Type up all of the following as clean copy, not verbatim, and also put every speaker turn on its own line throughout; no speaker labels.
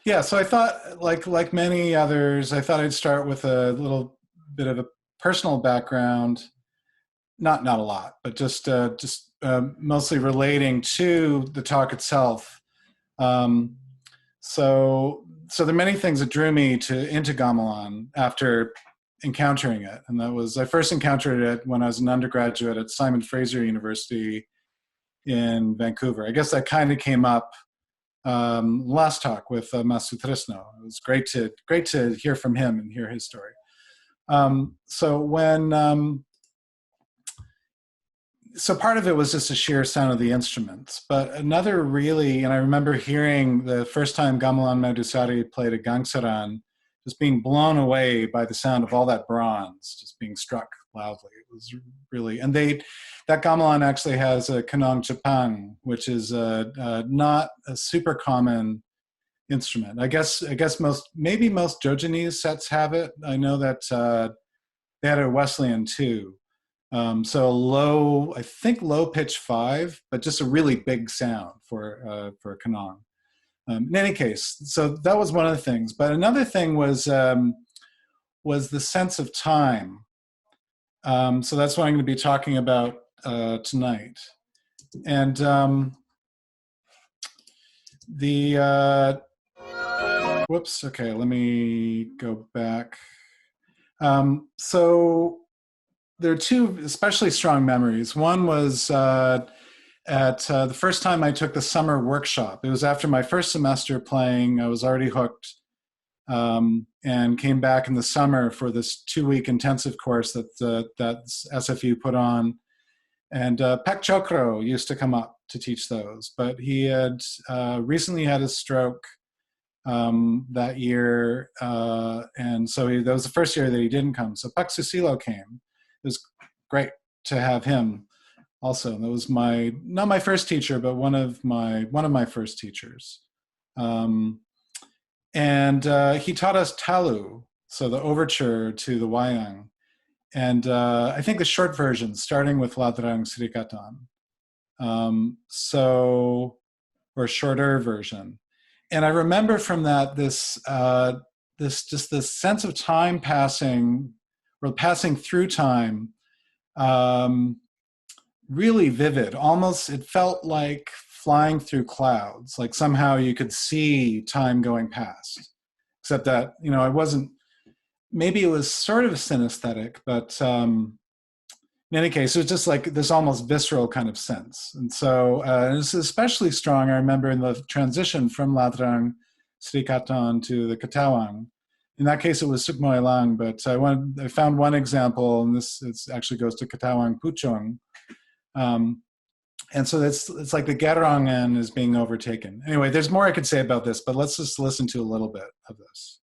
Yeah, so I thought, like many others, I thought I'd start with a little bit of a personal background, not a lot, but just mostly relating to the talk itself. Um, so there are many things that drew me into gamelan after encountering it, and that was I first encountered it when I was an undergraduate at Simon Fraser University in Vancouver. I guess that kind of came up last talk with Masu Trisno. It was great to hear from him and hear his story. So when so part of it was just the sheer sound of the instruments, but another really, and I remember hearing the first time Gamelan Medusari played a gangsaran, just being blown away by the sound of all that bronze just being struck loudly. It was really, and that gamelan actually has a kanong Japan, which is not a super common instrument. I guess maybe most Javanese sets have it. I know that they had a Wesleyan too. So I think low pitch 5, but just a really big sound for a kanong. In any case, so that was one of the things. But another thing was the sense of time. So that's what I'm going to be talking about tonight. And whoops, okay, let me go back. So there are two especially strong memories. One was at the first time I took the summer workshop. It was after my first semester playing. I was already hooked, and came back in the summer for this 2-week intensive course that SFU put on. And Pek Chokro used to come up to teach those, but he had recently had a stroke that year, and so that was the first year that he didn't come. So Pek Susilo came. It was great to have him also. That was not my first teacher, but one of my first teachers. And he taught us Talu, so the overture to the Wayang. And I think the short version, starting with Ladrang Srikatan. Or a shorter version. And I remember from that this sense of time passing, or passing through time, really vivid. Almost, it felt like flying through clouds, like somehow you could see time going past. Except that, it wasn't, maybe it was sort of synesthetic, but in any case, it was just like this almost visceral kind of sense. And so it's especially strong, I remember, in the transition from Ladrang Srikatan to the Katawang. In that case, it was Sukmo Elang, but I found one example, and this actually goes to Katawang Puchong. And so it's like the Gerangan is being overtaken. Anyway, there's more I could say about this, but let's just listen to a little bit of this.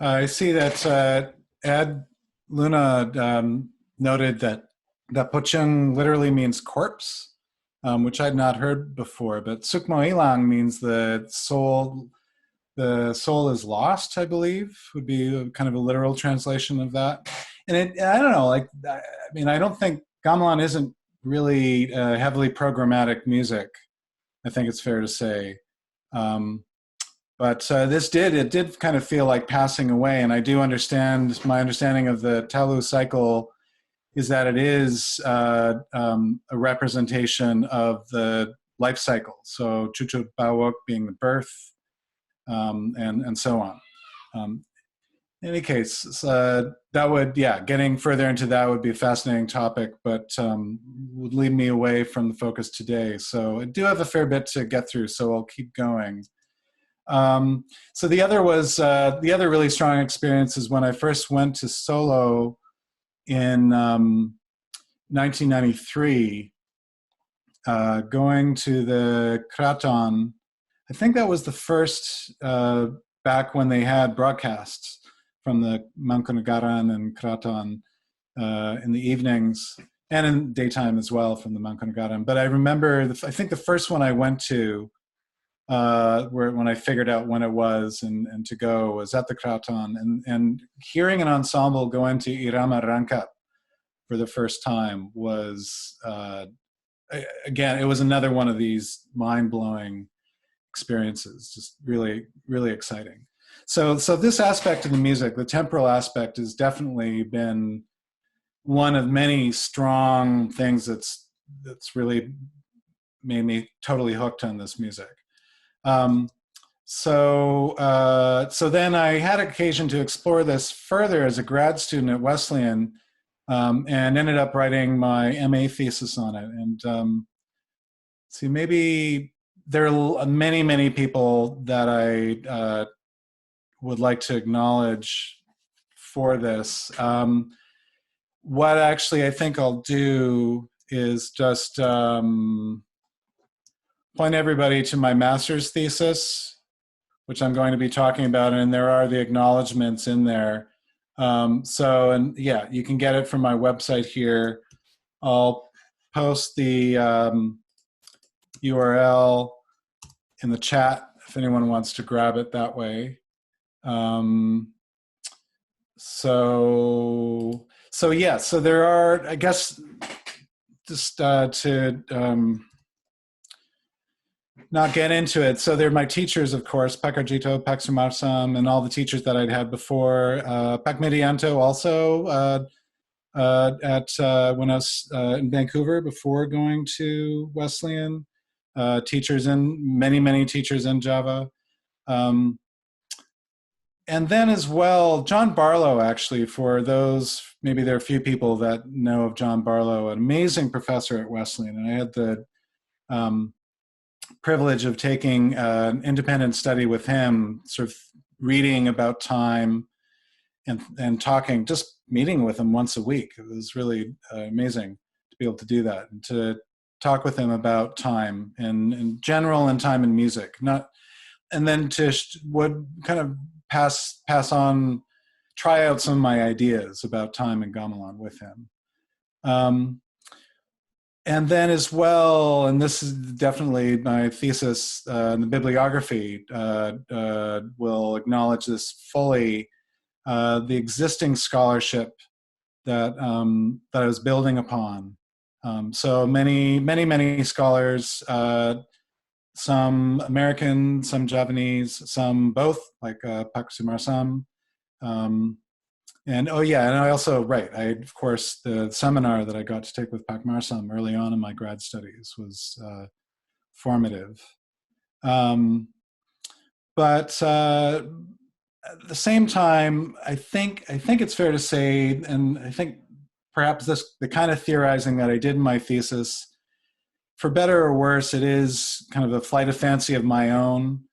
I see that Ed Luna noted that Pochung literally means corpse, which I'd not heard before. But Sukmo Ilang means the soul. The soul is lost, I believe, would be a, kind of a literal translation of that. And I don't know, like, I mean, I don't think gamelan isn't really heavily programmatic music. I think it's fair to say. Um, but it did kind of feel like passing away. And I do understand, my understanding of the Talu cycle is that it is a representation of the life cycle. So Chuchut Bawok being the birth, and so on. In any case, that would, yeah, getting further into that would be a fascinating topic, but would lead me away from the focus today. So I do have a fair bit to get through, so I'll keep going. So the other really strong experience is when I first went to Solo in 1993, going to the Kraton. I think that was the first, back when they had broadcasts from the Mangkunegaran and Kraton in the evenings, and in daytime as well from the Mangkunegaran. But I remember, I think the first one I went to, when I figured out when it was and to go, was at the Kraton, and hearing an ensemble go into Irama Rangkap for the first time was, again, it was another one of these mind-blowing experiences, just really, really exciting. So this aspect of the music, the temporal aspect, has definitely been one of many strong things that's really made me totally hooked on this music. So then I had occasion to explore this further as a grad student at Wesleyan, and ended up writing my MA thesis on it. And see, maybe there are many, many people that I would like to acknowledge for this. What actually I think I'll do is just point everybody to my master's thesis, which I'm going to be talking about, and there are the acknowledgments in there. And yeah, you can get it from my website here. I'll post the URL in the chat if anyone wants to grab it that way. So there are, I guess, just to not get into it. So they're my teachers, of course, Pakarjito, Paksumarsam, and all the teachers that I'd had before. Pak Midianto also when I was in Vancouver before going to Wesleyan. Many teachers in Java. And then as well, John Barlow, actually, for those, maybe there are a few people that know of John Barlow, an amazing professor at Wesleyan. And I had the privilege of taking an independent study with him, sort of reading about time and talking, just meeting with him once a week. It was really amazing to be able to do that and to talk with him about time in general and time in music. And then to would kind of pass on, try out some of my ideas about time and gamelan with him. And then as well, and this is definitely my thesis, the bibliography will acknowledge this fully, the existing scholarship that I was building upon. So many scholars, some American, some Javanese, some both, like Pak Sumarsam. And oh yeah, and I also, of course, the seminar that I got to take with Pak Marsam early on in my grad studies was formative. But at the same time, I think it's fair to say, and I think perhaps the kind of theorizing that I did in my thesis, for better or worse, it is kind of a flight of fancy of my own.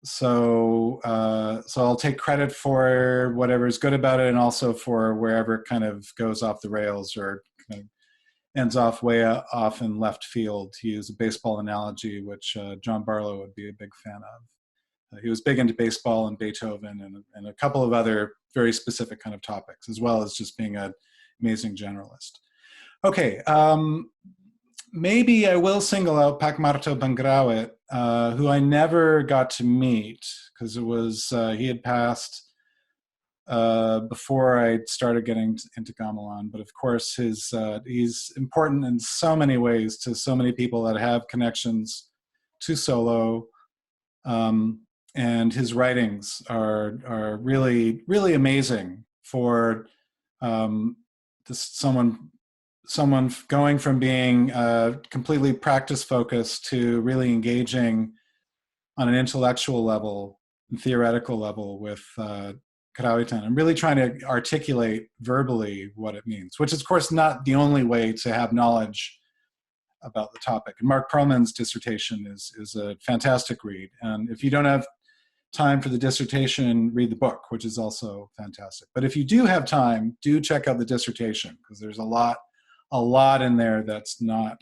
So I'll take credit for whatever is good about it, and also for wherever it kind of goes off the rails or kind of ends off way off in left field, to use a baseball analogy, which John Barlow would be a big fan He was big into baseball and Beethoven and a couple of other very specific kind of topics, as well as just being an amazing generalist. Okay, maybe I will single out Pak Marto Bangrawit, who I never got to meet because it was he had passed before I started getting into gamelan. But of course, he's important in so many ways to so many people that have connections to solo, and his writings are really, really amazing for someone going from being completely practice focused to really engaging on an intellectual level and theoretical level with Karawitan and really trying to articulate verbally what it means, which is of course not the only way to have knowledge about the topic. And Mark Perlman's dissertation is a fantastic read. And if you don't have time for the dissertation, read the book, which is also fantastic. But if you do have time, do check out the dissertation because there's a lot in there that's not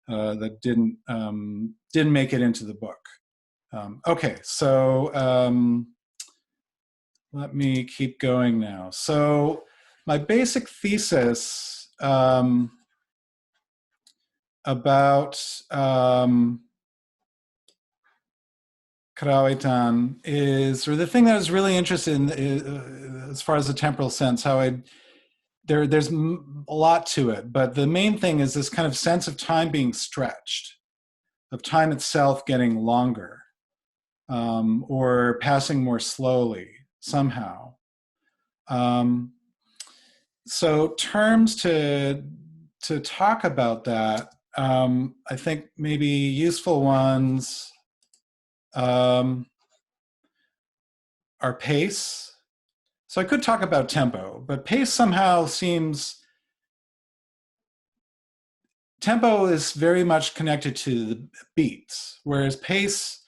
that didn't make it into the book. Okay, so let me keep going now. So my basic thesis about Karawitan is, or the thing that I was really interested in as far as the temporal sense, how there's a lot to it, but the main thing is this kind of sense of time being stretched, of time itself getting longer, or passing more slowly somehow. So terms to talk about that, I think maybe useful ones are pace. So I could talk about tempo, but pace somehow seems, tempo is very much connected to the beats, whereas pace,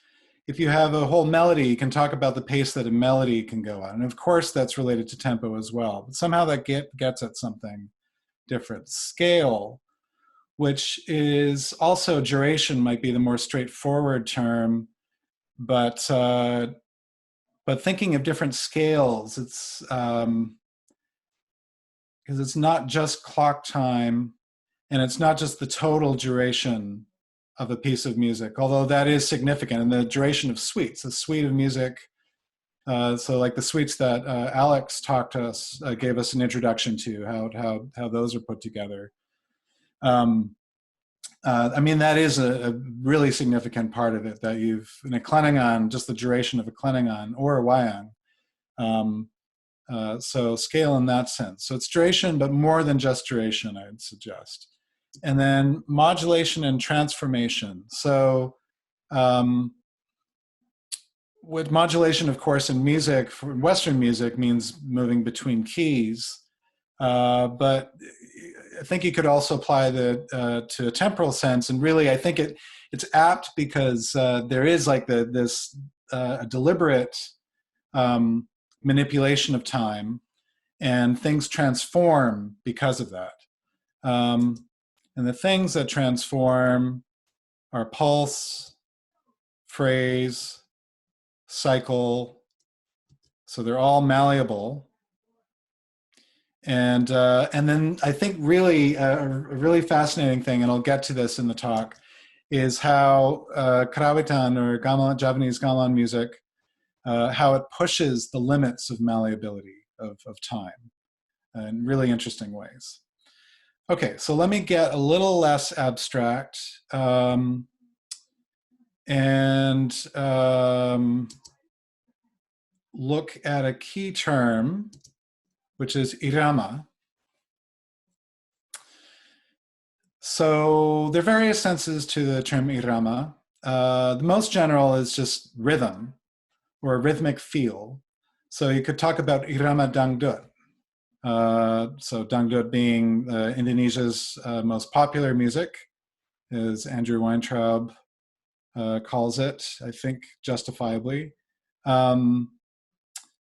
if you have a whole melody, you can talk about the pace that a melody can go on. And of course that's related to tempo as well, but somehow that gets at something different. Scale, which is also duration, might be the more straightforward term, but thinking of different scales, it's because it's not just clock time and it's not just the total duration of a piece of music, although that is significant, and the duration of suites, a suite of music. So like the suites that Alex talked to us, gave us an introduction to how those are put together. I mean, that is a really significant part of it, that you've, in a Klenengan, just the duration of a Klenengan or a Wayang. So scale in that sense. So it's duration, but more than just duration, I'd suggest. And then modulation and transformation. So with modulation, of course, in music, for Western music, means moving between keys. But I think you could also apply to a temporal sense, and really, I think it's apt because there is like this deliberate manipulation of time, and things transform because of that. And the things that transform are pulse, phrase, cycle. So they're all malleable. And then I think really a really fascinating thing, and I'll get to this in the talk, is how Karawitan or Javanese gamelan music, how it pushes the limits of malleability of time in really interesting ways. Okay, so let me get a little less abstract and look at a key term, which is irama. So there are various senses to the term irama. The most general is just rhythm or a rhythmic feel. So you could talk about irama dangdut. So dangdut being Indonesia's most popular music, as Andrew Weintraub calls it, I think justifiably.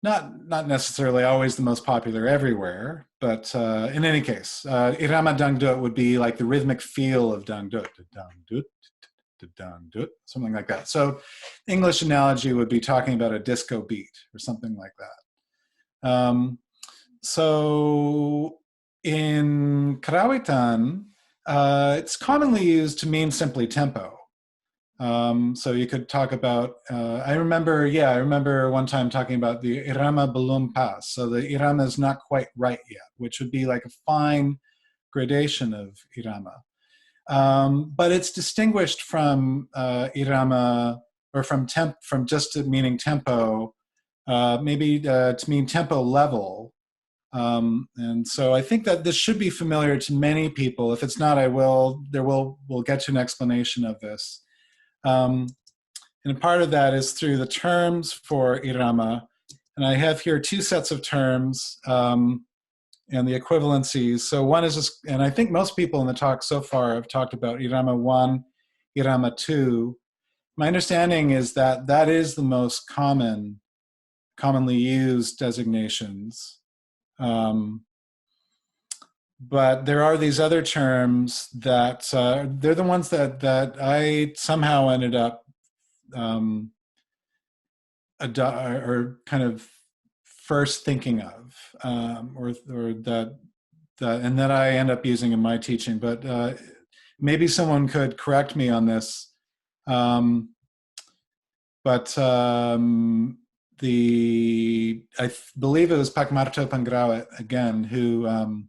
Not necessarily always the most popular everywhere, but in any case, irama dangdut would be like the rhythmic feel of dangdut. Dangdut, something like that. So English analogy would be talking about a disco beat or something like that. So in Karawitan, it's commonly used to mean simply tempo. So you could talk about, I remember one time talking about the irama belum pas. So the irama is not quite right yet, which would be like a fine gradation of irama. But it's distinguished from irama, or from just meaning tempo, maybe to mean tempo level. And so I think that this should be familiar to many people. If it's not, we'll get to an explanation of this. And part of that is through the terms for irama. And I have here two sets of terms and the equivalencies. So one is just, and I think most people in the talk so far have talked about irama 1, irama 2. My understanding is that that is the most commonly used designations. But there are these other terms that they're the ones that I somehow ended up or kind of first thinking of, or that and that I end up using in my teaching. But maybe someone could correct me on this. But I believe it was Pak Marto Pangrawat again who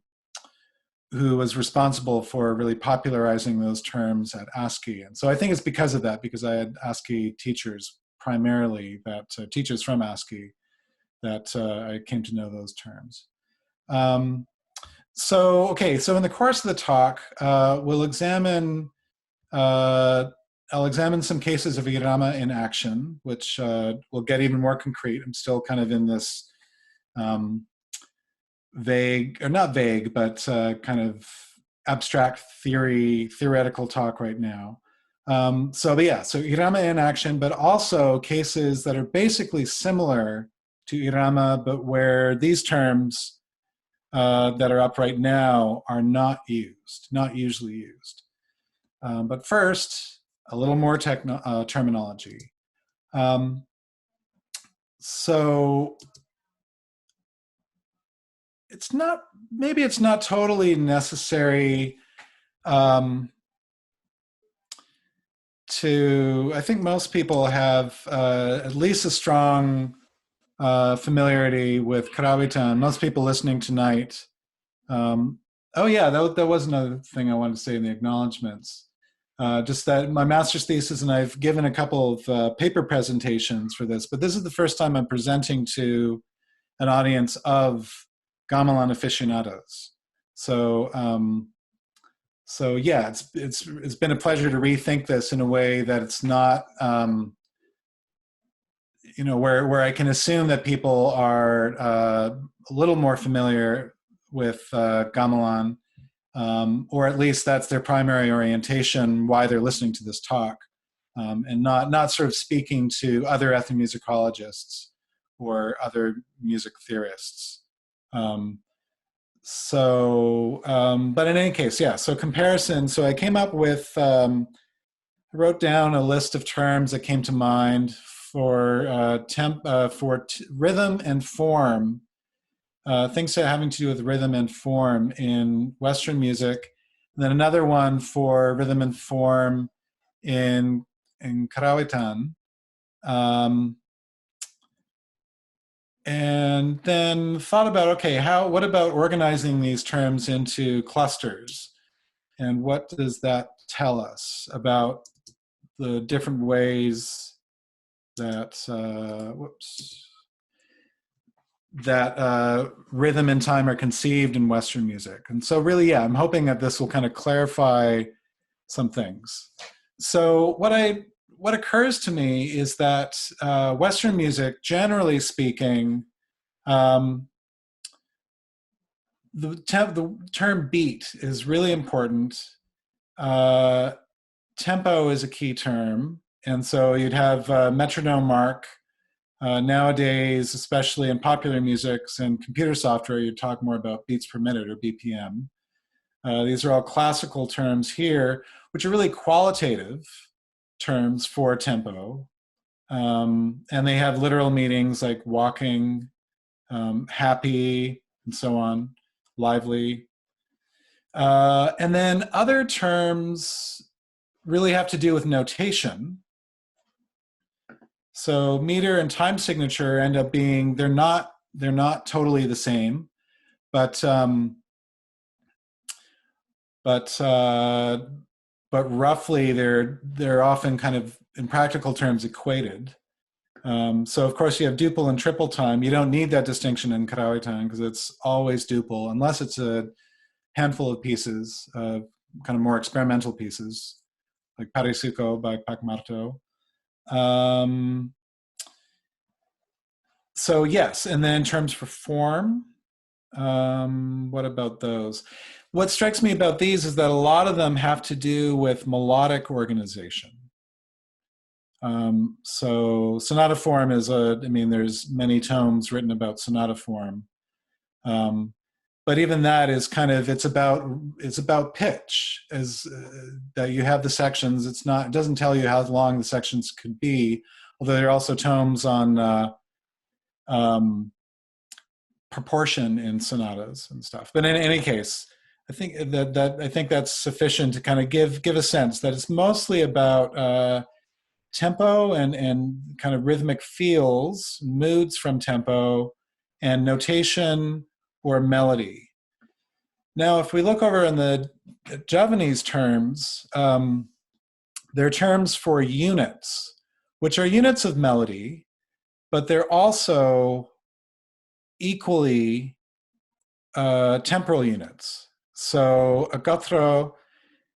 was responsible for really popularizing those terms at ASCII. And so I think it's because of that, because I had ASCII teachers primarily, teachers from ASCII, that I came to know those terms. So in the course of the talk, I'll examine some cases of irama in action, which will get even more concrete. I'm still kind of in this vague, or not vague, but kind of abstract theoretical talk right now. So irama in action, but also cases that are basically similar to irama, but where these terms that are up right now are not usually used. But first, a little more terminology. So maybe it's not totally necessary I think most people have at least a strong familiarity with Karawitan. Most people listening tonight. That was another thing I wanted to say in the acknowledgements. Just that my master's thesis, and I've given a couple of paper presentations for this, but this is the first time I'm presenting to an audience of Gamelan aficionados. So it's been a pleasure to rethink this in a way that it's not, where I can assume that people are a little more familiar with Gamelan, or at least that's their primary orientation, why they're listening to this talk, and not sort of speaking to other ethnomusicologists or other music theorists. But in any case, so comparison. So I came up with, I wrote down a list of terms that came to mind for rhythm and form, things having to do with rhythm and form in Western music. And then another one for rhythm and form in Karawitan. And then thought about, what about organizing these terms into clusters? And what does that tell us about the different ways that, rhythm and time are conceived in Western music? And so really, I'm hoping that this will kind of clarify some things. So what occurs to me is that Western music, generally speaking, the term beat is really important. Tempo is a key term. And so you'd have metronome mark. Nowadays, especially in popular musics and computer software, you talk more about beats per minute, or BPM. These are all classical terms here, which are really qualitative. terms for tempo. And they have literal meanings like walking, happy, and so on, lively. And then other terms really have to do with notation. So meter and time signature end up being, they're not totally the same, but roughly they're often kind of in practical terms equated. So of course you have duple and triple time. You don't need that distinction in Karawi time because it's always duple unless it's a handful of pieces, kind of more experimental pieces, like Parisuko by Pak Marto. So yes, and then in terms for form, what about those? What strikes me about these is that a lot of them have to do with melodic organization. So sonata form is there's many tomes written about sonata form. But even that is kind of, it's about pitch, as that you have the sections. It doesn't tell you how long the sections could be, although there are also tomes on proportion in sonatas and stuff. But in any case, I think I think that's sufficient to kind of give a sense that it's mostly about tempo and kind of rhythmic feels, moods from tempo, and notation or melody. Now, if we look over in the Javanese terms, there are terms for units, which are units of melody, but they're also equally temporal units. So a gotro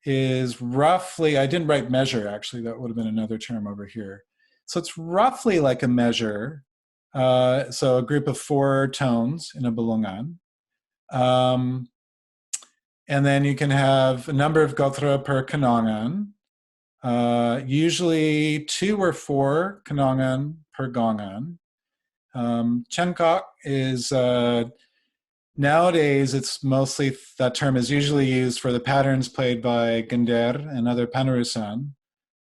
is roughly, I didn't write measure actually, that would have been another term over here. So it's roughly like a measure, so a group of 4 tones in a bulungan. And then you can have a number of gotro per kanongan, usually 2 or 4 kanongan per gongan. Chenkok is, nowadays it's mostly, that term is usually used for the patterns played by Gender and other panurusan,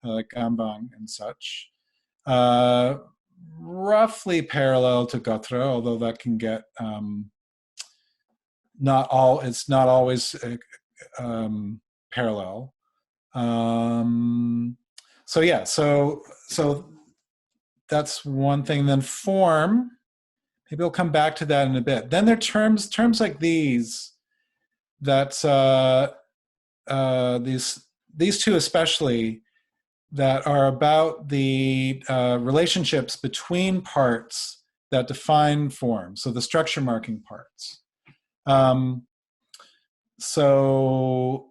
like Gambang and such. Roughly parallel to gotro, although that can get, it's not always parallel. So yeah, so that's one thing. Then form, maybe we'll come back to that in a bit. Then there are terms like these, that these two especially, that are about the relationships between parts that define form. So the structure marking parts. And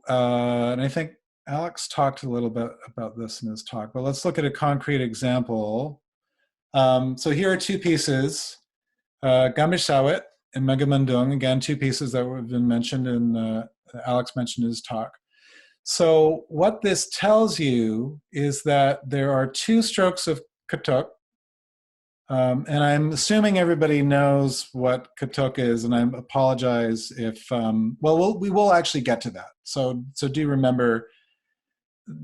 I think Alex talked a little bit about this in his talk, but let's look at a concrete example. So here are 2 pieces, Gamish Sawit and Megamandung, again, 2 pieces that have been mentioned and Alex mentioned in his talk. So what this tells you is that there are 2 strokes of Kotok, and I'm assuming everybody knows what Kotok is, and I apologize if, we will actually get to that. So do remember,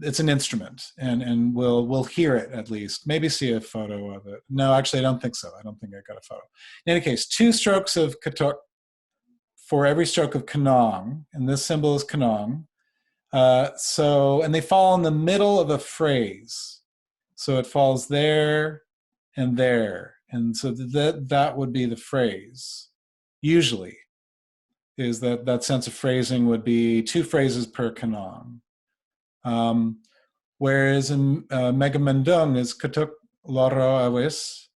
it's an instrument, and we'll hear it at least. Maybe see a photo of it. No, actually, I don't think so. I don't think I got a photo. In any case, 2 strokes of Kotok for every stroke of kanong, and this symbol is kanong. And they fall in the middle of a phrase. So it falls there and there. And so that would be the phrase. Usually, is that sense of phrasing would be 2 phrases per kanong. Whereas in Megamandung is Kotok Loro Awis.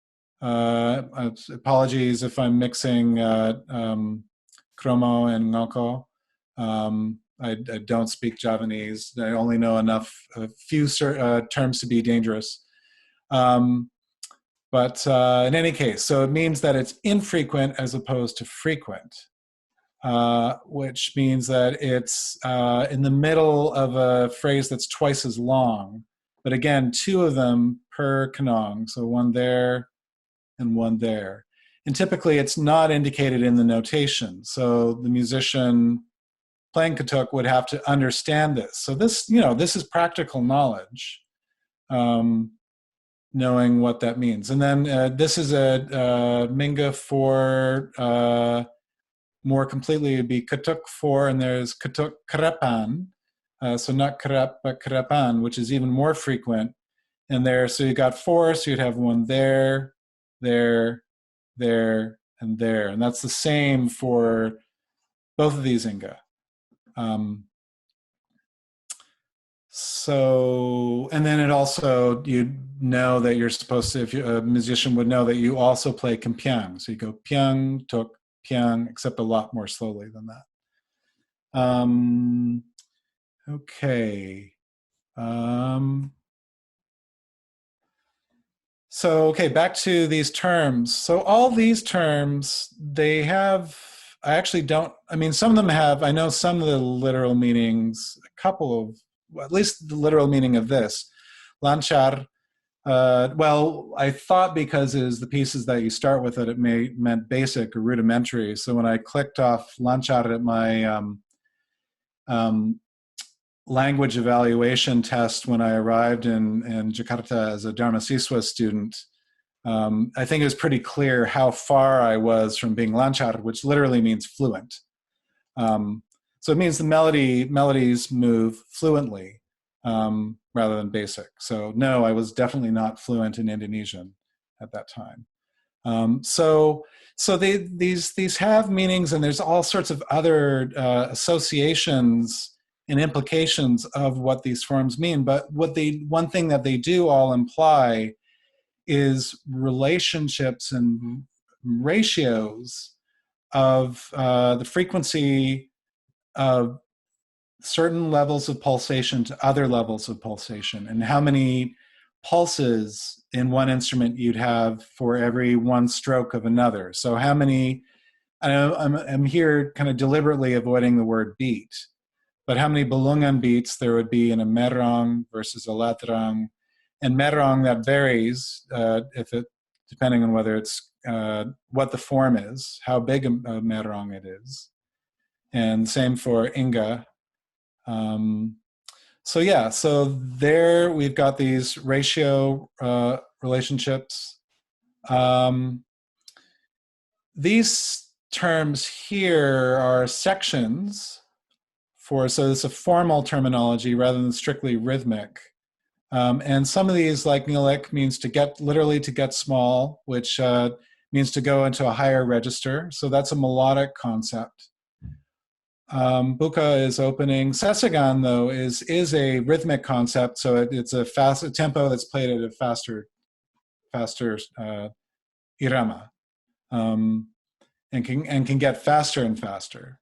Apologies if I'm mixing Kromo and Ngoko. I don't speak Javanese. I only know a few terms to be dangerous. But in any case, so it means that it's infrequent as opposed to frequent, which means that it's in the middle of a phrase that's twice as long. But again, 2 of them per kanong, so 1 there and 1 there. And typically it's not indicated in the notation. So the musician playing Kotok would have to understand this. So this is practical knowledge. knowing what that means. And then this is a Minga for more completely, it'd be Kotok for, and there's Kotok Karapan. So not Karap, but Karapan, which is even more frequent. And there, so you got four, so you'd have one there, there, there, and there. And that's the same for both of these Inga. So, and then it also, you know that you're supposed to, if you, a musician would know that you also play Kempiang. So you go Piang, Tok, Piang, except a lot more slowly than that. Okay. So, okay, back to these terms. So all these terms, they have, I actually don't, I mean, some of them have, I know some of the literal meanings, a couple of, well, at least the literal meaning of this. Lanchar, well, I thought because it is the pieces that you start with it meant basic or rudimentary. So when I clicked off Lanchar at my language evaluation test when I arrived in Jakarta as a Dharma Siswa student, I think it was pretty clear how far I was from being lanchar, which literally means fluent. So it means the melodies move fluently rather than basic. So no, I was definitely not fluent in Indonesian at that time. So these have meanings, and there's all sorts of other associations and implications of what these forms mean. But one thing that they do all imply is relationships and ratios of the frequency of certain levels of pulsation to other levels of pulsation, and how many pulses in one instrument you'd have for every one stroke of another. So how many, I'm here kind of deliberately avoiding the word beat, but how many bulungan beats there would be in a merong versus a latrang. And merong, that varies depending on whether it's what the form is, how big a merong it is. And same for inga. So yeah, so there we've got these ratio relationships. These terms here are sections so it's a formal terminology rather than strictly rhythmic. And some of these, like nilik, means literally to get small, which means to go into a higher register. So that's a melodic concept. Buka is opening. Sesagan, though, is a rhythmic concept. So it's a tempo that's played at a faster irama, and can get faster and faster.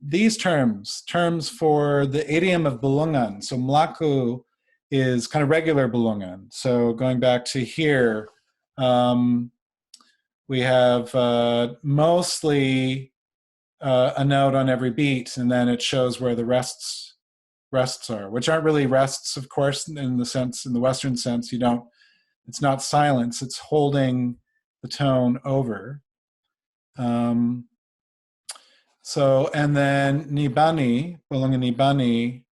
These terms for the idiom of bulungan. So mlaku is kind of regular bulungan. So going back to here, we have mostly a note on every beat, and then it shows where the rests are, which aren't really rests, of course, in the Western sense. It's not silence, it's holding the tone over. So, and then nibani, bulungan nibani,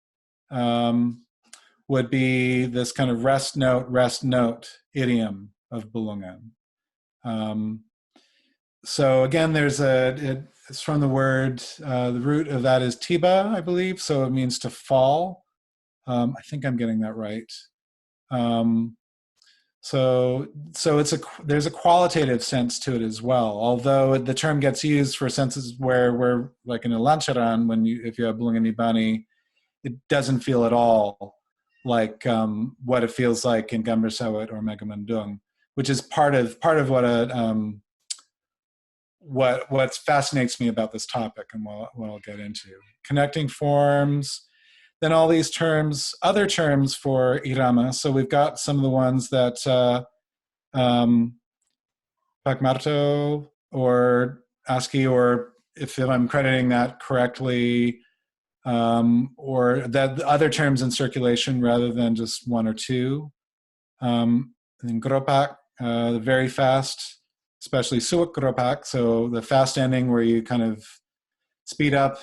would be this kind of rest note idiom of bulungan. So again, it's from the word, the root of that is tiba, I believe. So it means to fall. I think I'm getting that right. So there's a qualitative sense to it as well. Although the term gets used for senses where like in a lancharan, if you have bulungan nibani, it doesn't feel at all like what it feels like in Gambar Sawit or Megamendung, which is part of what fascinates me about this topic and what I'll get into. Connecting forms, then all these terms, other terms for irama. So we've got some of the ones that Pakmarto or ASCII, or if I'm crediting that correctly, or that the other terms in circulation rather than just one or two. And Gropak, the very fast, especially Suak Gropak, so the fast ending where you kind of speed up,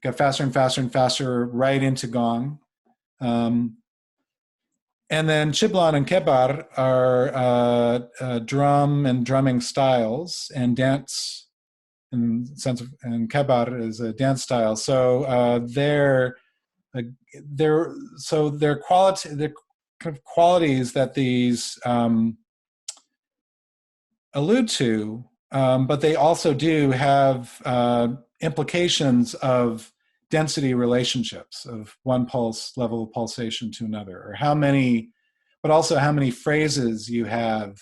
get faster and faster and faster right into gong. And then Chiblan and Kebar are drum and drumming styles, and dance in the sense of, and Kebar is a dance style. So uh, their quality, the kind of qualities that these allude to, but they also do have implications of density relationships of one pulse level of pulsation to another, or how many, but also how many phrases you have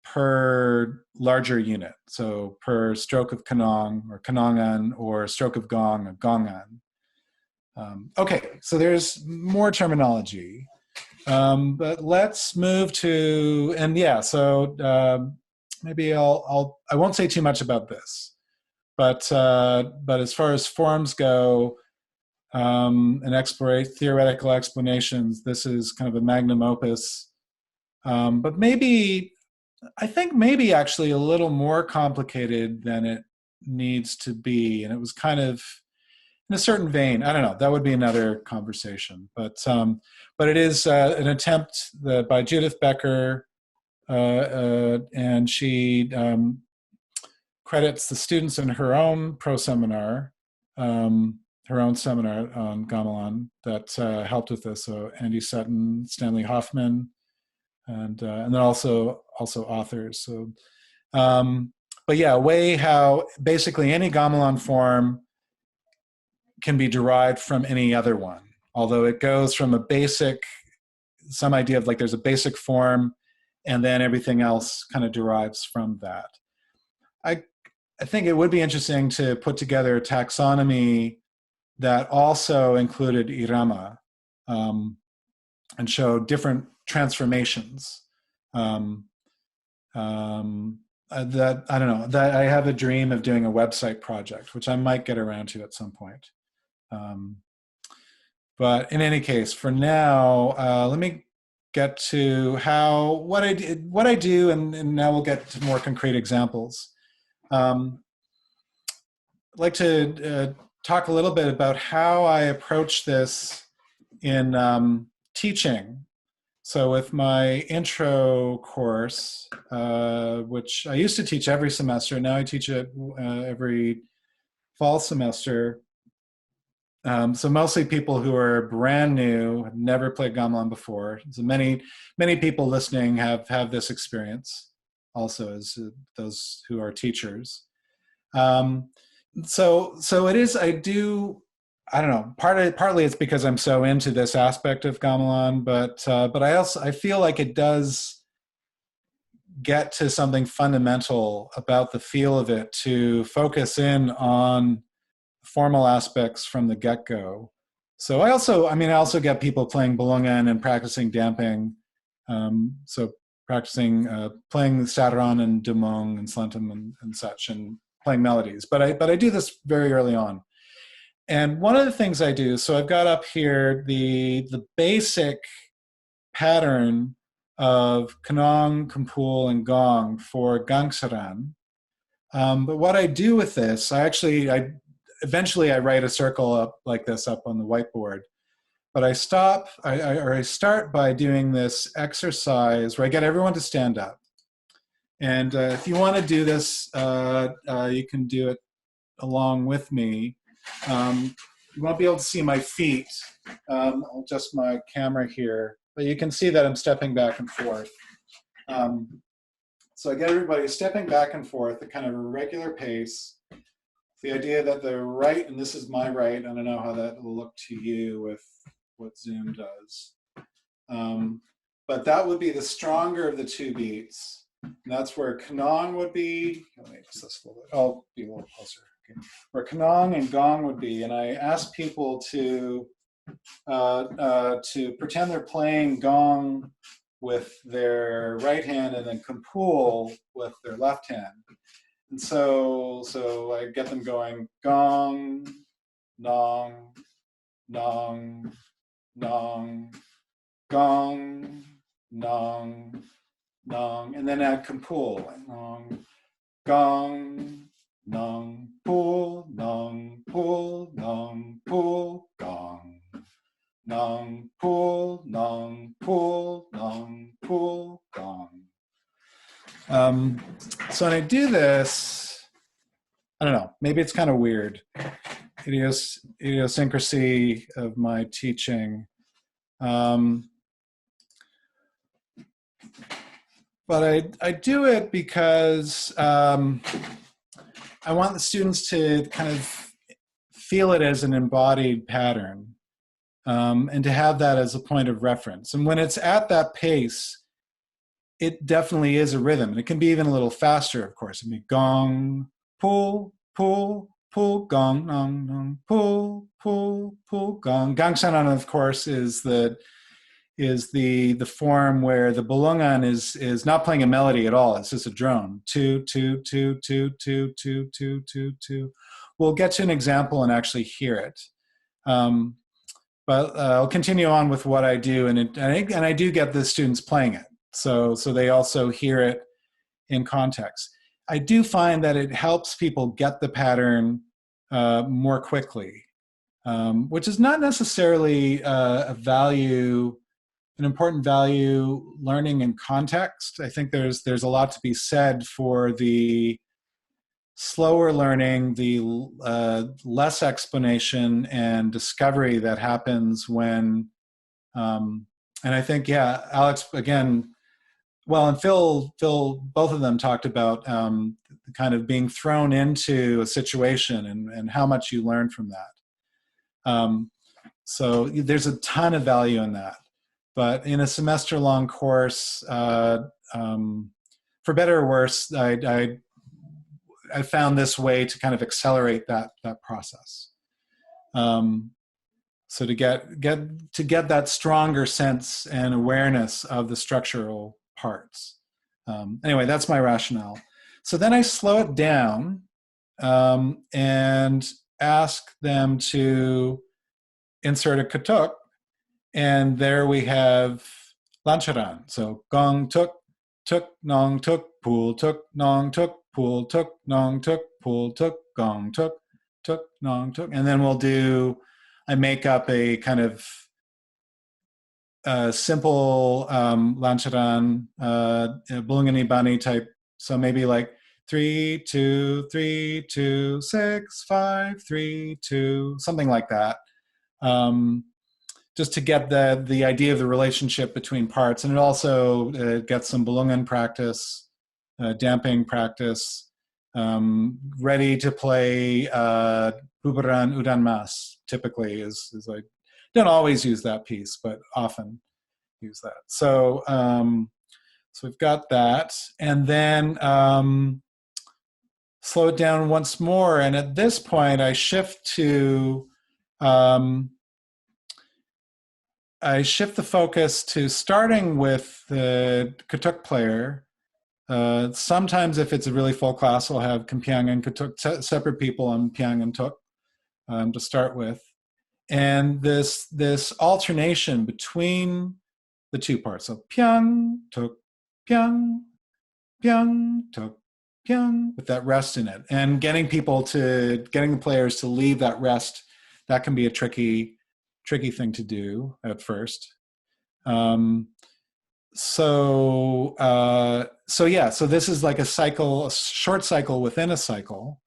per larger unit. So per stroke of kanong or kanongan, or stroke of gong or gongan. Okay, so there's more terminology. But let's move to, and yeah, so maybe I won't say too much about this, but as far as forms go, and theoretical explanations, this is kind of a magnum opus. But maybe, I think maybe actually a little more complicated than it needs to be, and it was kind of in a certain vein. I don't know. That would be another conversation. But it is an attempt by Judith Becker, and she credits the students in her own seminar on gamelan that helped with this. So Andy Sutton, Stanley Hoffman, and then also authors. So, but yeah, a way how basically any gamelan form can be derived from any other one, although it goes from some idea of like there's a basic form, and then everything else kind of derives from that. I think it would be interesting to put together a taxonomy that also included irama, and showed different transformations. That I don't know, that I have a dream of doing a website project, which I might get around to at some point. But in any case, for now, let me get to what I do, and now we'll get to more concrete examples. I'd like to talk a little bit about how I approach this in teaching. So with my intro course, which I used to teach every semester, now I teach it every fall semester. So mostly people who are brand new, have never played gamelan before. So many people listening have this experience also, as those who are teachers. So it is, I don't know, partly it's because I'm so into this aspect of gamelan, but I feel like it does get to something fundamental about the feel of it to focus in on formal aspects from the get-go. So I also get people playing bulungan and practicing damping. So practicing playing the sadaran and dumong and slentum and such, and playing melodies. But I do this very early on. And one of the things I do, so I've got up here the basic pattern of kanong, kumpul, and gong for gangsaran. But what I do with this, eventually I write a circle up like this up on the whiteboard. But I start by doing this exercise where I get everyone to stand up. And if you want to do this, you can do it along with me. You won't be able to see my feet. I'll adjust my camera here, but you can see that I'm stepping back and forth. So I get everybody stepping back and forth at kind of a regular pace. The idea that the right, and this is my right, I don't know how that will look to you with what Zoom does. But that would be the stronger of the two beats. And that's where kanong would be. Let me just this a little bit. I'll be a little closer. Okay. Where kanong and gong would be. And I ask people to pretend they're playing gong with their right hand and then kumpul with their left hand. And so I get them going gong, nong, nong, nong, gong, nong, nong, and then add kumpul, nong, gong, nong, pool, nong, pool, gong, nong, pool, So when I do this, I don't know, maybe it's kind of weird. Idiosyncrasy of my teaching. But I do it because I want the students to kind of feel it as an embodied pattern, and to have that as a point of reference. And when it's at that pace, it definitely is a rhythm. And it can be even a little faster, of course. I mean, gong, pull, pull, pull, gong, gong, gong, pull, pull, pull, gong. Gangshanan, of course, is the form where the bulungan is not playing a melody at all. It's just a drone. Two, two, two, two, two, two, two, two, two. We'll get to an example and actually hear it. But I'll continue on with what I do, and I do get the students playing it. So they also hear it in context. I do find that it helps people get the pattern more quickly, which is not necessarily an important value learning in context. I think there's a lot to be said for the slower learning, the less explanation and discovery that happens when, and I think, yeah, Alex, again, well, and Phil, both of them talked about kind of being thrown into a situation and how much you learn from that. So there's a ton of value in that. But in a semester-long course, for better or worse, I found this way to kind of accelerate that process. So to get that stronger sense and awareness of the structural parts. Anyway, that's my rationale. So then I slow it down and ask them to insert a Kotok, and there we have lancharan. So gong tuk, tuk nong tuk, pool tuk nong tuk, pool tuk nong tuk, pool tuk gong tuk, tuk nong tuk, and then I make up a kind of simple lancharan, bulungani bani type. So maybe like 3 2 3 2 6 5 3 2, something like that. Just to get the idea of the relationship between parts, and it also gets some bulungan practice, damping practice, ready to play bubaran udan mas. Typically is like, don't always use that piece, but often use that. So so we've got that, and then slow it down once more. And at this point, I shift the focus to starting with the Kotok player. Sometimes if it's a really full class, I'll have Kempiang and Kotok, separate people on Piang and Tuk to start with. And this alternation between the two parts. So Piang, Tuk, Piang, Piang, Tuk, Piang, with that rest in it. And getting the players to leave that rest, that can be a tricky thing to do at first. So this is like a cycle, a short cycle within a cycle.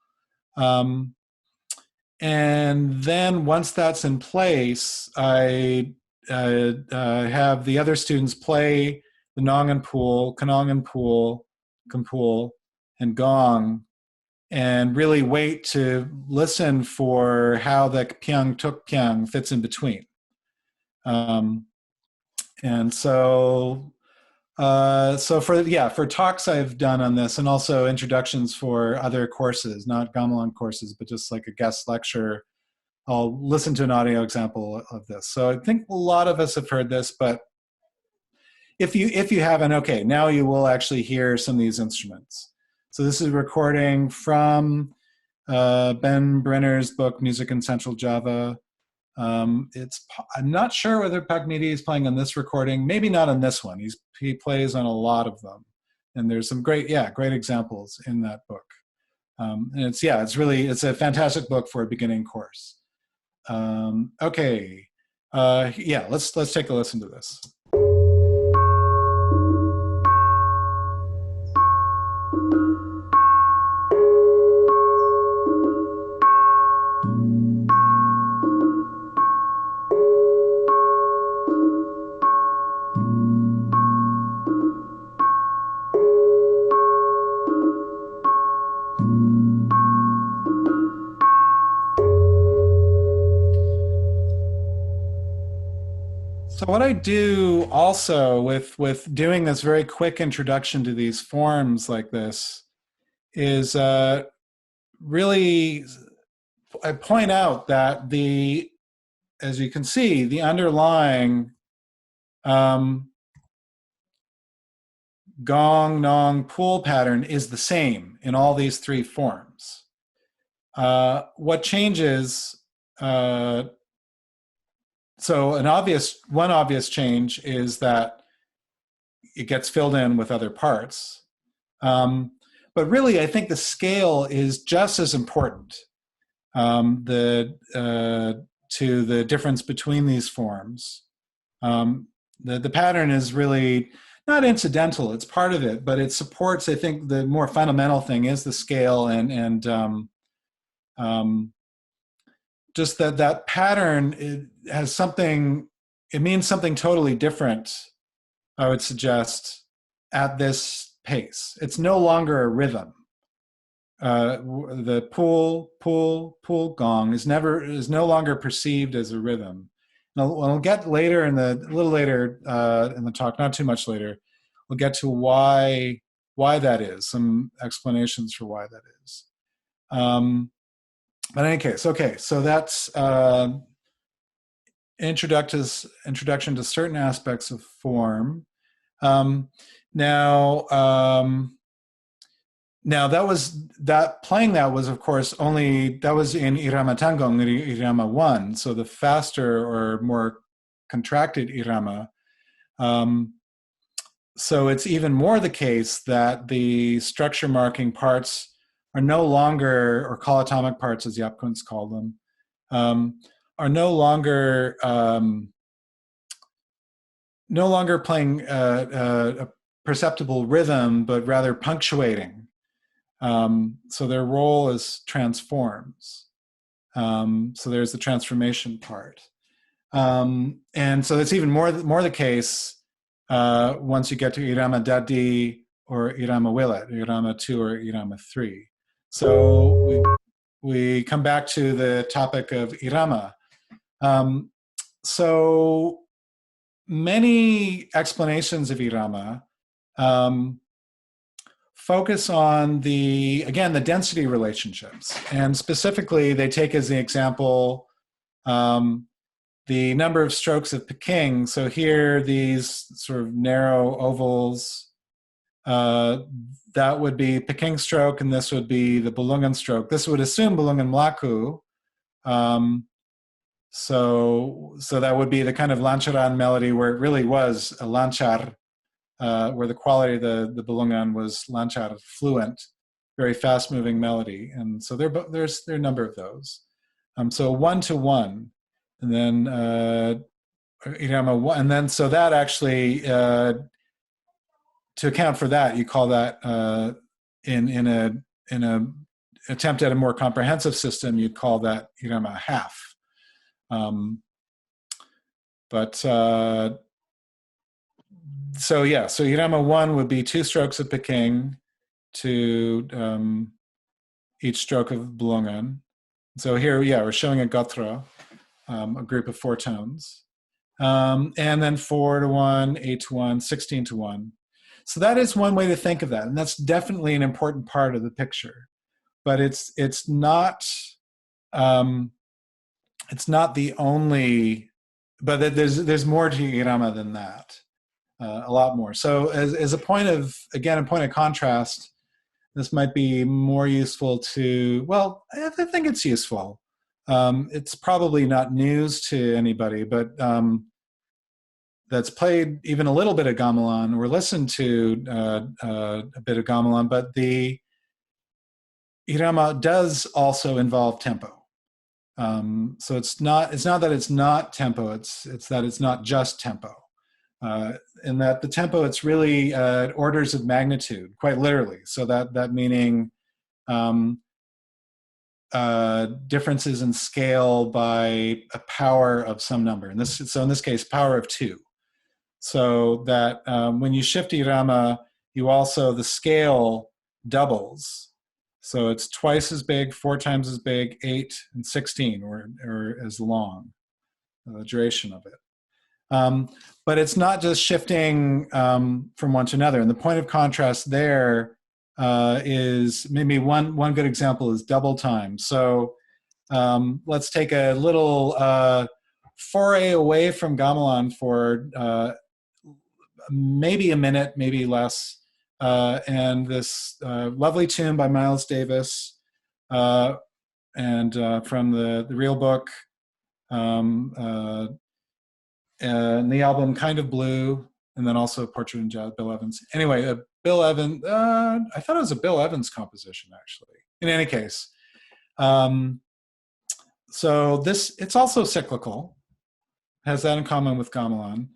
And then once that's in place, I have the other students play the Nong and Pool, Kanong and Pool, Kampul, and Gong, and really wait to listen for how the Pyang Tuk Pyang fits in between. And so for talks I've done on this, and also introductions for other courses, not Gamelan courses, but just like a guest lecture, I'll listen to an audio example of this. So I think a lot of us have heard this, but if you haven't, okay, now you will actually hear some of these instruments. So this is a recording from Ben Brenner's book, Music in Central Java. I'm not sure whether Pagniti is playing on this recording, maybe not on this one. He plays on a lot of them. And there's some great examples in that book. And it's a fantastic book for a beginning course. Okay, let's take a listen to this. So what I do also with doing this very quick introduction to these forms like this is really I point out that as you can see, the underlying um, gong, nong, pool pattern is the same in all these three forms. What changes? So one obvious change is that it gets filled in with other parts. But really, I think the scale is just as important to the difference between these forms. The pattern is really not incidental; it's part of it, but it supports. I think the more fundamental thing is the scale and just that pattern. It has something. It means something totally different. I would suggest at this pace. It's no longer a rhythm. The pool gong is no longer perceived as a rhythm. Now, we'll get later a little later in the talk, not too much later, we'll get to why that is, some explanations for why that is. But in any case, okay, so that's introduction to certain aspects of form. Now playing that was of course that was in Irama Tanggong, Irama 1, so the faster or more contracted Irama. So it's even more the case that the structure marking parts are no longer, or call-atomic parts as Jaap Koens called them, are no longer playing a perceptible rhythm, but rather punctuating. So their role is transforms. So there's the transformation part. And so it's even more the case once you get to Irama Dadi or Irama Wilet, Irama 2 or Irama 3. So we come back to the topic of Irama. So many explanations of Irama focus on the density relationships. And specifically, they take as the example the number of strokes of Peking. So here, these sort of narrow ovals, that would be Peking stroke, and this would be the Bulungan stroke. This would assume Bulungan Melaku. So that would be the kind of lancaran melody where it really was a lancar, where the quality of the Bulungan was lancar, fluent, very fast-moving melody. And so there are a number of those. So 1-to-1, and then Irama 1, and then so that actually, to account for that, you call that in a attempt at a more comprehensive system, you'd call that Irama half. So Irama 1 would be 2 strokes of Peking to each stroke of Bulungan. So here, we're showing a gotra, a group of 4 tones. And then 4-to-1, 8-to-1, 16-to-1. So that is one way to think of that, and that's definitely an important part of the picture. But it's not the only. But there's more to Irama than that, a lot more. So as a point of contrast, this might be more useful to. Well, I think it's useful. It's probably not news to anybody, but that's played even a little bit of gamelan or listened to a bit of gamelan, but the Irama does also involve tempo. So it's not that it's not tempo, it's that it's not just tempo. In that the tempo, it's really orders of magnitude, quite literally. So that meaning differences in scale by a power of some number. In this case, power of 2. So that when you shift Irama, the scale doubles. So it's twice as big, 4 times as big, 8 and 16, or as long, the duration of it. But it's not just shifting from one to another. And the point of contrast there is maybe one good example is double time. So let's take a little foray away from gamelan for maybe a minute, maybe less. And this lovely tune by Miles Davis, and from the real book, and the album Kind of Blue, and then also Portrait in Jazz, Bill Evans. Anyway, Bill Evans, I thought it was a Bill Evans composition, actually. In any case, so it's also cyclical, has that in common with gamelan,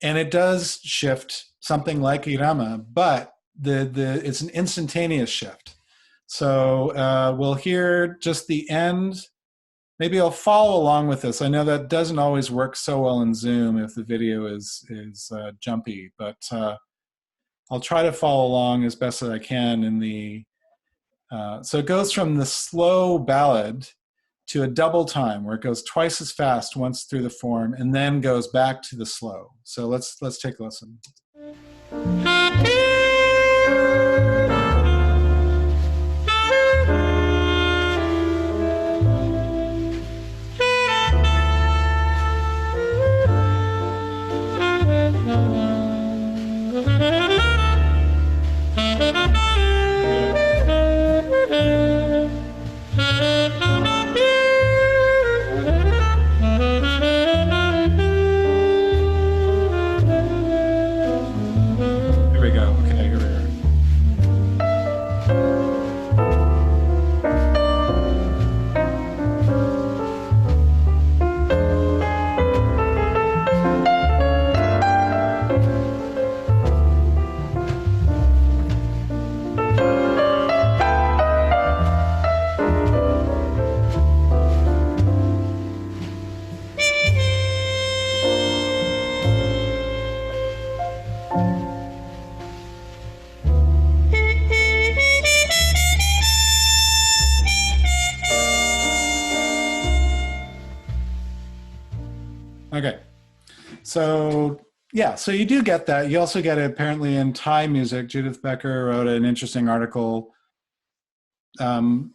and it does shift something like irama, but it's an instantaneous shift. So we'll hear just the end. Maybe I'll follow along with this. I know that doesn't always work so well in Zoom if the video is jumpy, but I'll try to follow along as best as I can in the. So it goes from the slow ballad to a double time where it goes twice as fast once through the form and then goes back to the slow. So let's take a listen. Okay, so yeah, so you do get that. You also get it apparently in Thai music. Judith Becker wrote an interesting article showing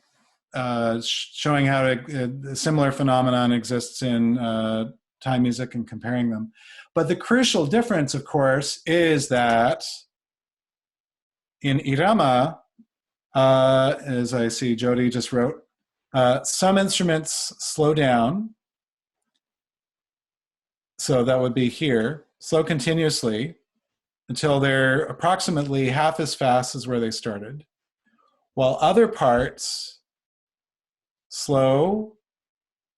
how a similar phenomenon exists in Thai music and comparing them. But the crucial difference, of course, is that in irama, as I see Jody just wrote, some instruments slow down. So that would be here, slow continuously until they're approximately half as fast as where they started, while other parts slow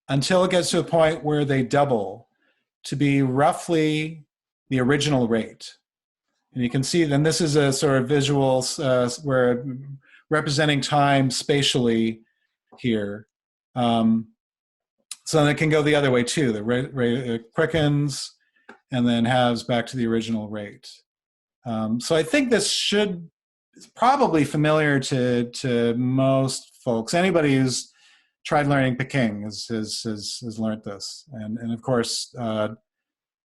until it gets to a point where they double to be roughly the original rate. And you can see then this is a sort of visual where representing time spatially here. So it can go the other way too. The rate quickens and then halves back to the original rate. So I think this is probably familiar to most folks. Anybody who's tried learning Peking has learned this. And of course,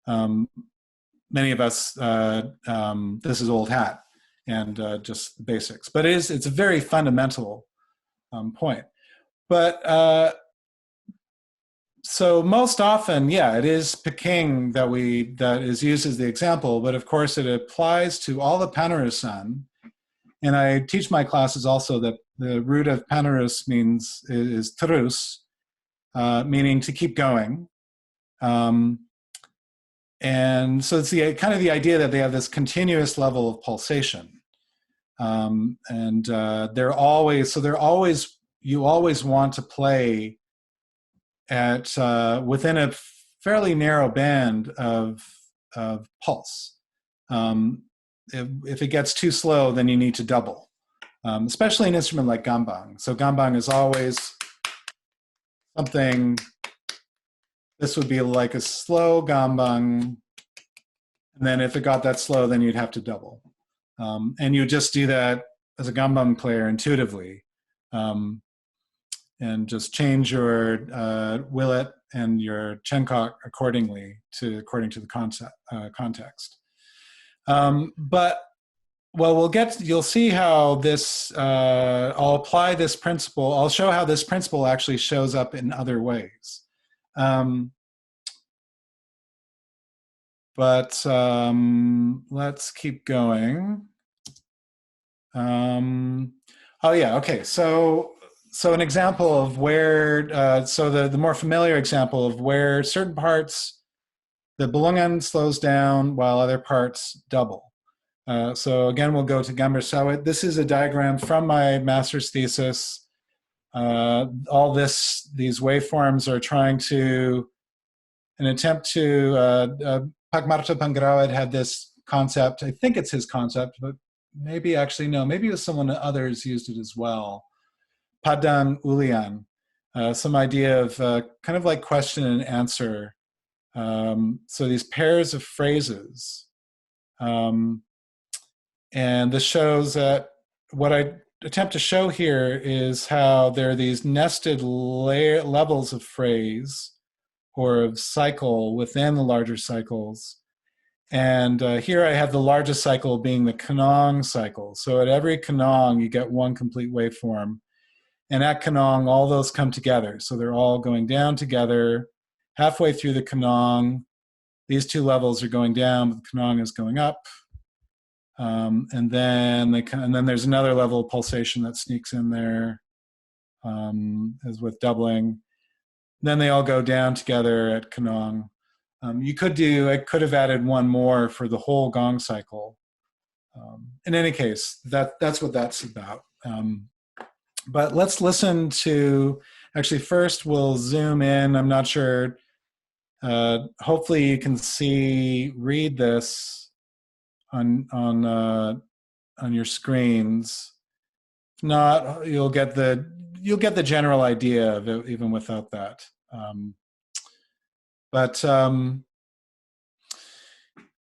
many of us, this is old hat and just basics. But it's a very fundamental point. But so most often, yeah, it is Peking that is used as the example, but of course it applies to all the Panerusan. And I teach my classes also that the root of Panerus is terus, meaning to keep going. And so it's kind of the idea that they have this continuous level of pulsation. You always want to play at within a fairly narrow band of pulse. If it gets too slow, then you need to double, especially an instrument like gambang. So gambang is always something. This would be like a slow gambang, and then if it got that slow, then you'd have to double. And you just do that as a gambang player intuitively. and just change your willet and your chenkok accordingly according to the context. But well, you'll see how this, I'll apply this principle. I'll show how this principle actually shows up in other ways. But let's keep going. Oh yeah, okay. So an example of where, so the more familiar example of where certain parts, the bulungan slows down while other parts double. So again, we'll go to Gambar Sawit. This is a diagram from my master's thesis. All these waveforms are trying to, an attempt to, Pak Marto Pangrawat had this concept, I think it's his concept, but maybe actually no, maybe it was someone, others used it as well. Padang Ulian, some idea of kind of like question and answer. So these pairs of phrases. And this shows that what I attempt to show here is how there are these nested levels of phrase or of cycle within the larger cycles. And here I have the largest cycle being the Kanong cycle. So at every Kanong, you get one complete waveform. And at Kanong, all those come together. So they're all going down together. Halfway through the Kanong, these two levels are going down, but the Kanong is going up. And then there's another level of pulsation that sneaks in there, as with doubling. Then they all go down together at Kanong. I could have added one more for the whole gong cycle. In any case, that's what that's about. But let's listen to, actually first we'll zoom in. I'm not sure, hopefully you can read this on your screens. If not, you'll get the general idea of it even without that.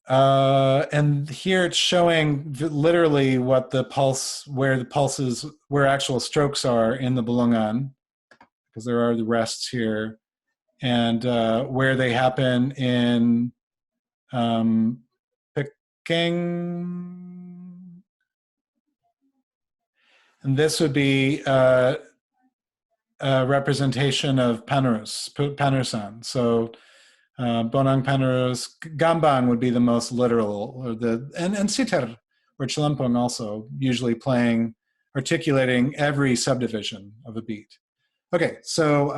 And here it's showing literally what the pulse, where actual strokes are in the bulungan, because there are the rests here, and where they happen in Peking. And this would be a representation of Panurusan. So Bonang Panurus, Gambang would be the most literal, or and Sitar or Chalampong also, usually articulating every subdivision of a beat. Okay, so,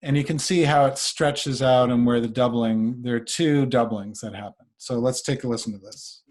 and you can see how it stretches out and where there are two doublings that happen. So let's take a listen to this.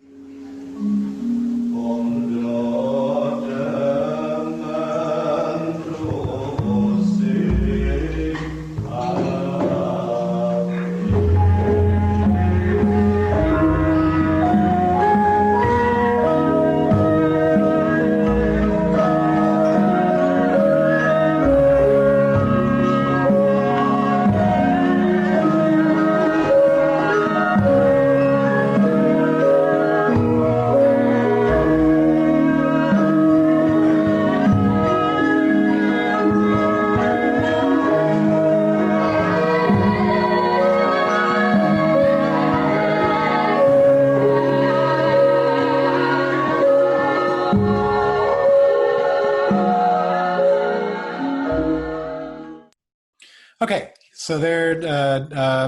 Okay, so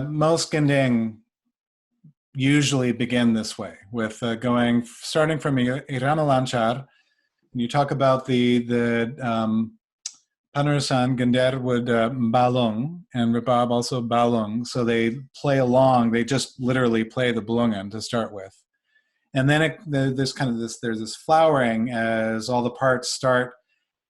most gending usually begin this way, with starting from Irana Lanchar. You talk about the Panurusan, Gender would balung, and Rabab also balung, so they play along, they just literally play the bulungan to start with. And then there's this flowering as all the parts start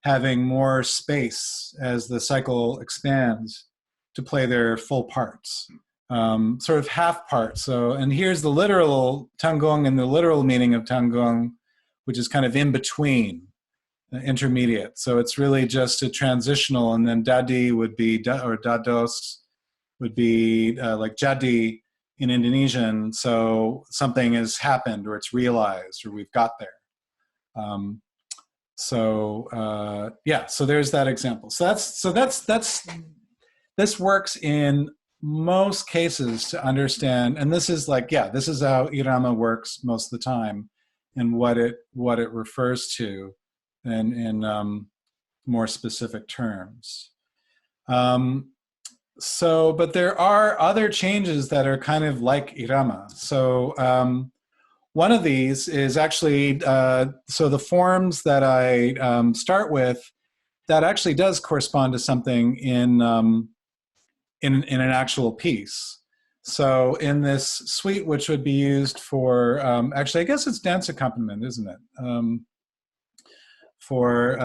having more space as the cycle expands to play their full parts, sort of half parts. So, and here's the literal Tanggong and the literal meaning of Tanggong, which is kind of in between, intermediate. So it's really just a transitional, and then Dadi would be, or Dados would be like Jadi in Indonesian. So something has happened, or it's realized, or we've got there. Yeah, so there's that example. This works in most cases to understand, and this is like, yeah, this is how irama works most of the time, and what it refers to, and in more specific terms. But there are other changes that are kind of like irama. So one of these is actually, so the forms that I start with, that actually does correspond to something in an actual piece. So in this suite, which would be used for, actually, I guess it's dance accompaniment, isn't it? For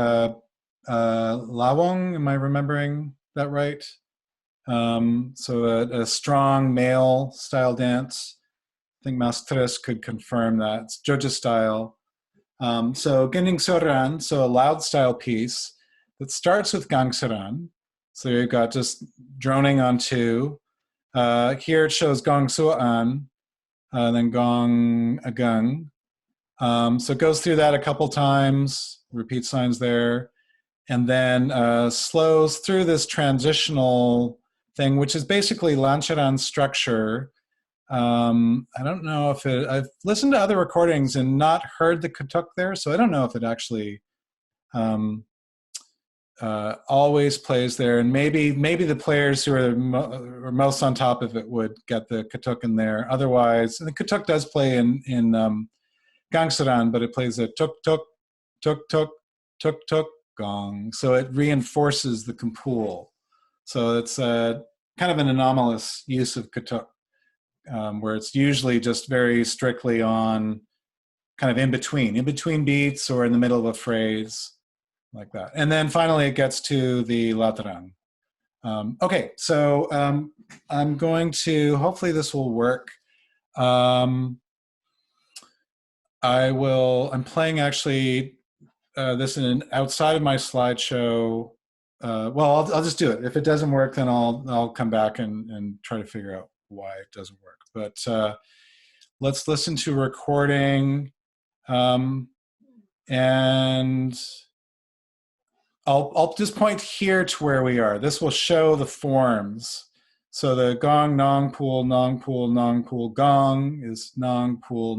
lawong, am I remembering that right? So a strong male style dance. I think Mastres could confirm that. It's Georgia style. So Gending so a loud style piece that starts with Gangsaran. So you've got just droning on two. Here it shows Gong Suan, then Gong Agung. So it goes through that a couple times, repeat signs there, and then slows through this transitional thing, which is basically Lancharan structure. I don't know if I've listened to other recordings and not heard the Kotok there, so I don't know if it actually always plays there. And maybe the players who are most on top of it would get the Kotok in there. Otherwise, and the Kotok does play in Gangsaran, but it plays a tuk tuk, tuk tuk, tuk tuk, gong. So it reinforces the compul. So it's kind of an anomalous use of Kotok. Where it's usually just very strictly on kind of in between beats or in the middle of a phrase like that. And then finally it gets to the latarang. Okay, so I'm going to, hopefully this will work. I'm playing actually this in outside of my slideshow. Well, I'll just do it. If it doesn't work, then I'll come back and try to figure out why it doesn't work. But let's listen to a recording, and I'll just point here to where we are. This will show the forms. So the gong, nong, pool, gong is nong, pool,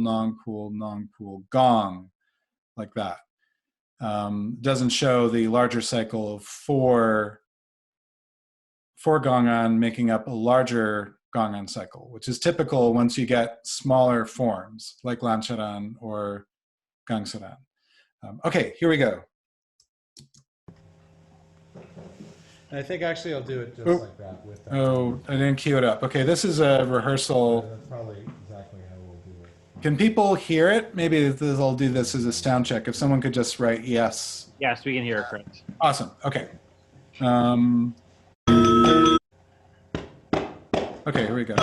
gong, like that. Doesn't show the larger cycle of four gong-an making up a larger gong-an cycle, which is typical once you get smaller forms like Lancharan or Gangsaran. Okay, here we go. I think actually I'll do it just like that with that. Oh, I didn't cue it up. Okay, this is a rehearsal.
That's probably exactly how we'll do it.
Can people hear it? Maybe I'll do this as a sound check. If someone could just write yes.
Yes, we can hear it, correct.
Awesome, okay. Okay, here we go.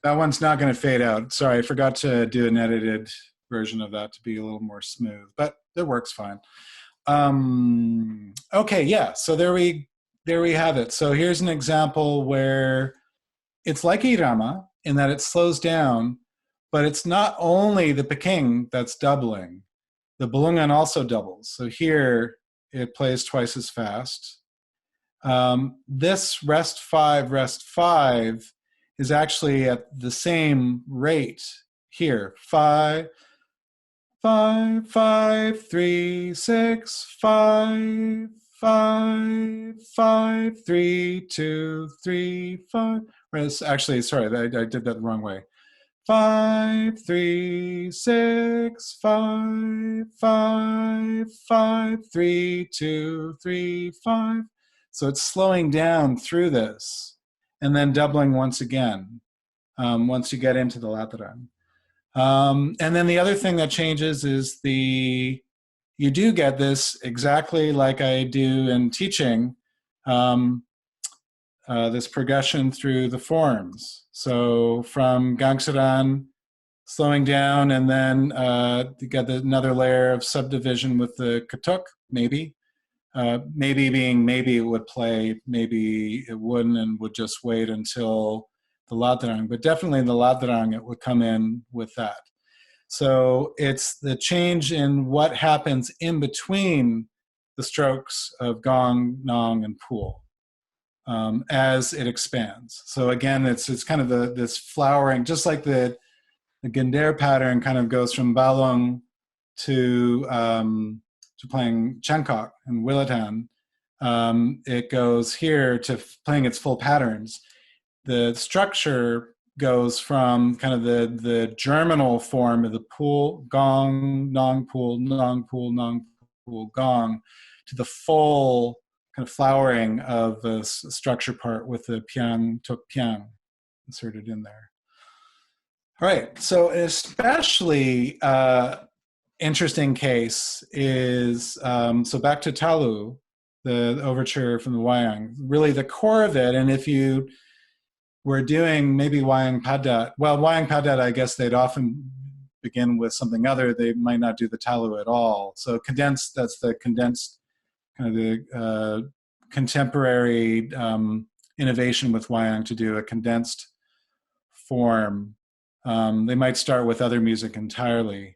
That one's not going to fade out. Sorry, I forgot to do an edited version of that to be a little more smooth, but it works fine. Okay, yeah, so there we have it. So here's an example where it's like irama in that it slows down, but it's not only the Peking that's doubling. The Bulungan also doubles. So here it plays twice as fast. This rest 5 is actually at the same rate here. 5, 5, 5, 3, 6, 5, 5, 5, 3, 2, 3, 5. Whereas actually, sorry, I did that the wrong way. 5, 3, 6, 5, 5, 5, 3, 2, 3, 5. So it's slowing down through this and then doubling once again once you get into the Lateran. And then the other thing that changes is you do get this exactly like I do in teaching, this progression through the forms. So from Gangsaran, slowing down, and then you get another layer of subdivision with the Kotok, maybe. Maybe being maybe it would play, maybe it wouldn't, and would just wait until the Ladrang. But definitely in the Ladrang, it would come in with that. So it's the change in what happens in between the strokes of gong, nong, and pool as it expands. So again, it's kind of this flowering, just like the Gender pattern kind of goes from Balong to playing Chankok and Willatan. It goes here to playing its full patterns. The structure goes from kind of the germinal form of the pool, gong, nong pool, nong pool, nong pool, gong, to the full kind of flowering of the structure part with the piang, tuk piang inserted in there. All right, so an especially interesting case is, so back to Talu, the overture from the Wayang, really the core of it, and if you were doing maybe Wayang Padat, well, Wayang Padat, I guess they'd often begin with something other, they might not do the Talu at all. So condensed, that's the condensed, kind of the contemporary innovation with Wayang to do a condensed form. They might start with other music entirely.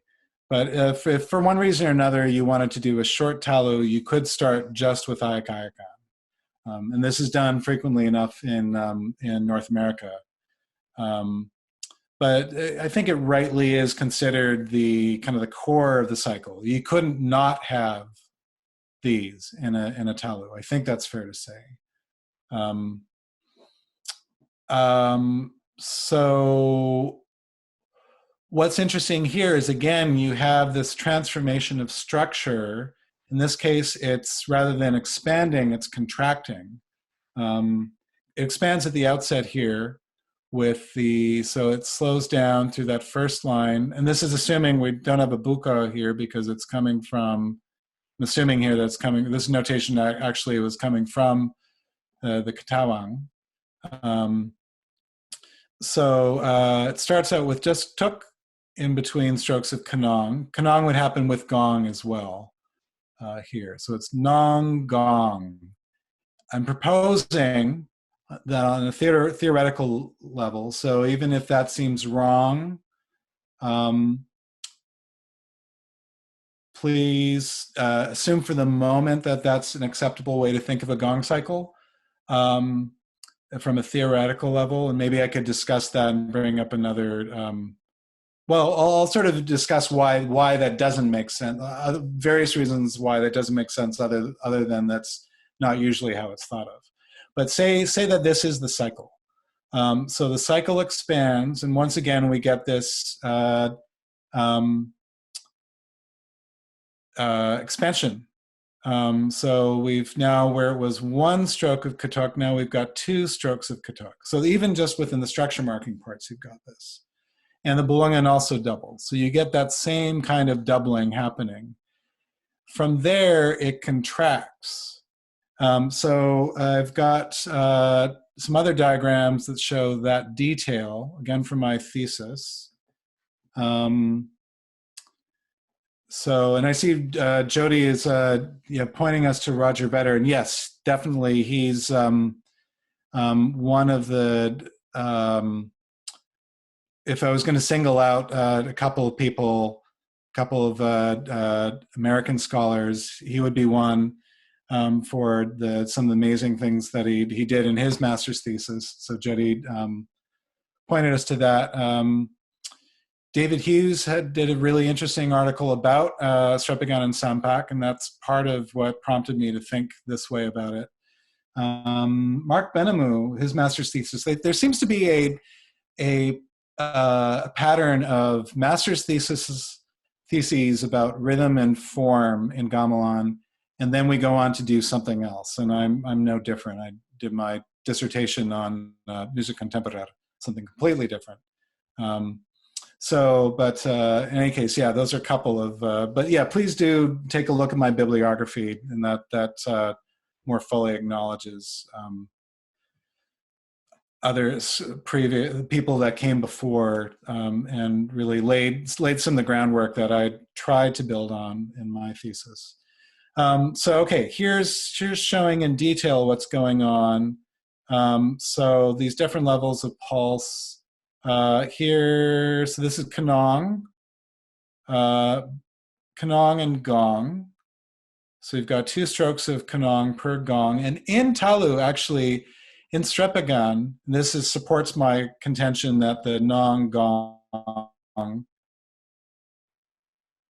But if for one reason or another you wanted to do a short talu, you could start just with ayak ayakan. And this is done frequently enough in North America. But I think it rightly is considered the kind of the core of the cycle. You couldn't not have these in a talu. I think that's fair to say. So what's interesting here is, again, you have this transformation of structure. In this case, it's rather than expanding, it's contracting. It expands at the outset here with so it slows down through that first line. And this is assuming we don't have a buka here because it's coming from, I'm assuming here that's coming, this notation actually was coming from the Katawang. It starts out with just tuk in between strokes of kanong. Kanong would happen with gong as well here. So it's nong gong. I'm proposing that on a theoretical level, so even if that seems wrong, please assume for the moment that that's an acceptable way to think of a gong cycle. From a theoretical level, and maybe I could discuss that and bring up another. Well, I'll sort of discuss why that doesn't make sense. Various reasons why that doesn't make sense, other than that's not usually how it's thought of. But say that this is the cycle. So the cycle expands, and once again we get this expansion. So we've now, where it was one stroke of Kotok, now we've got two strokes of Kotok. So even just within the structure marking parts, you've got this. And the Bulungan also doubles. So you get that same kind of doubling happening. From there, it contracts. So I've got some other diagrams that show that detail, again from my thesis. So, and I see Jody is pointing us to Roger Vedder, and yes, definitely, he's one of the. If I was going to single out a couple of people, a couple of American scholars, he would be one for some of the amazing things that he did in his master's thesis. So Jody pointed us to that. David Hughes did a really interesting article about Strepigon and Sampak, and that's part of what prompted me to think this way about it. Mark Benamou, his master's thesis, there seems to be a pattern of master's theses about rhythm and form in gamelan, and then we go on to do something else. And I'm no different. I did my dissertation on music contemporary, something completely different. But in any case, yeah, those are a couple of, but yeah, please do take a look at my bibliography, and that more fully acknowledges others, previous people that came before, and really laid some of the groundwork that I tried to build on in my thesis. So okay, here's showing in detail what's going on. So these different levels of pulse. Here, so this is kanong, and gong. So you've got 2 strokes of kanong per gong. And in talu, actually, in strepigan, this supports my contention that the nong gong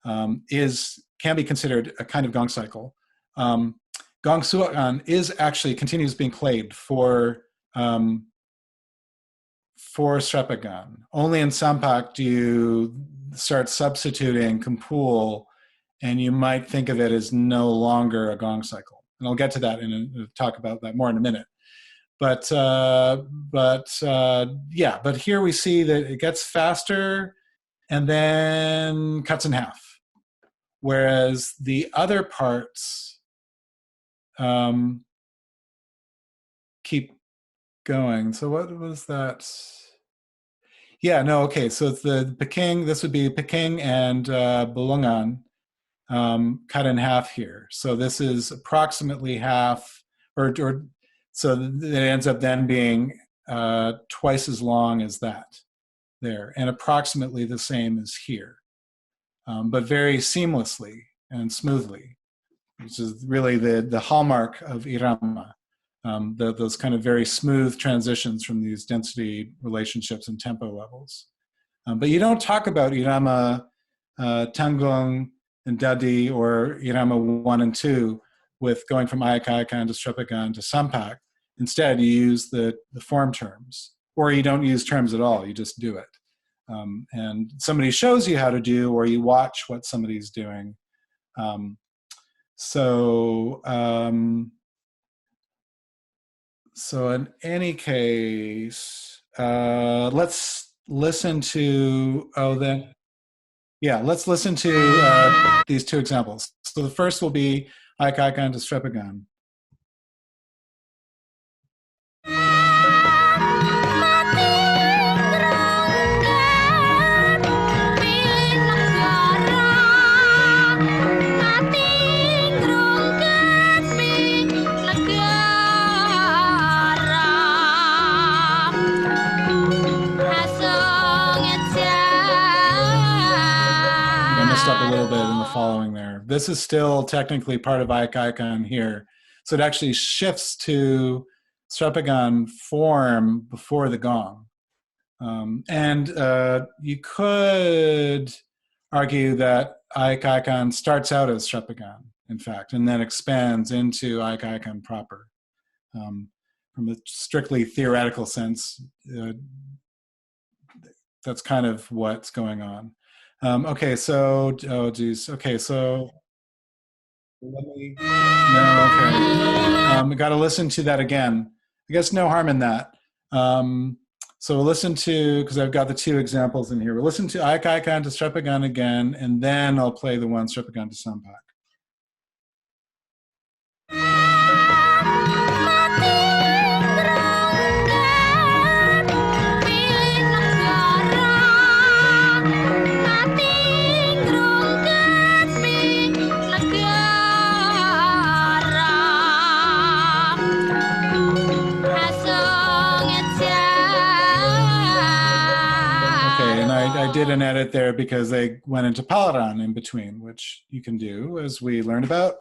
can be considered a kind of gong cycle. Gong suakan continues being played for strepigan. Only in Sampak do you start substituting kumpul, and you might think of it as no longer a gong cycle. And I'll get to that and talk about that more in a minute. But here we see that it gets faster and then cuts in half. Whereas the other parts keep going. So what was that? Yeah, no, okay. So it's the Peking, this would be Peking and Bulungan cut in half here. So this is approximately half, or so it ends up then being twice as long as that there, and approximately the same as here, but very seamlessly and smoothly, which is really the hallmark of irama. Those kind of very smooth transitions from these density relationships and tempo levels. But you don't talk about irama tanggung and dadi, or irama 1 and 2 with going from ayaka to strepigan to sampak. Instead, you use the form terms, or you don't use terms at all, you just do it. And somebody shows you how to do, or you watch what somebody's doing. So in any case, let's listen to, let's listen to these 2 examples. So the first will be Aikaikan to Strepigan. Up a little bit in the following there. This is still technically part of Aikaikan here. So it actually shifts to Strepigan form before the gong. You could argue that Aikaikan starts out as Strepigan, in fact, and then expands into Aikaikan proper. From a strictly theoretical sense, that's kind of what's going on. Okay, so, oh geez. Okay, so let me, no, okay. We got to listen to that again. I guess no harm in that. So we'll listen to, because I've got the 2 examples in here. We'll listen to Aikaikan to Strepigan again, and then I'll play the one Strepigan to Sampak. did an edit there because they went into Palaran in between, which you can do, as we learned about,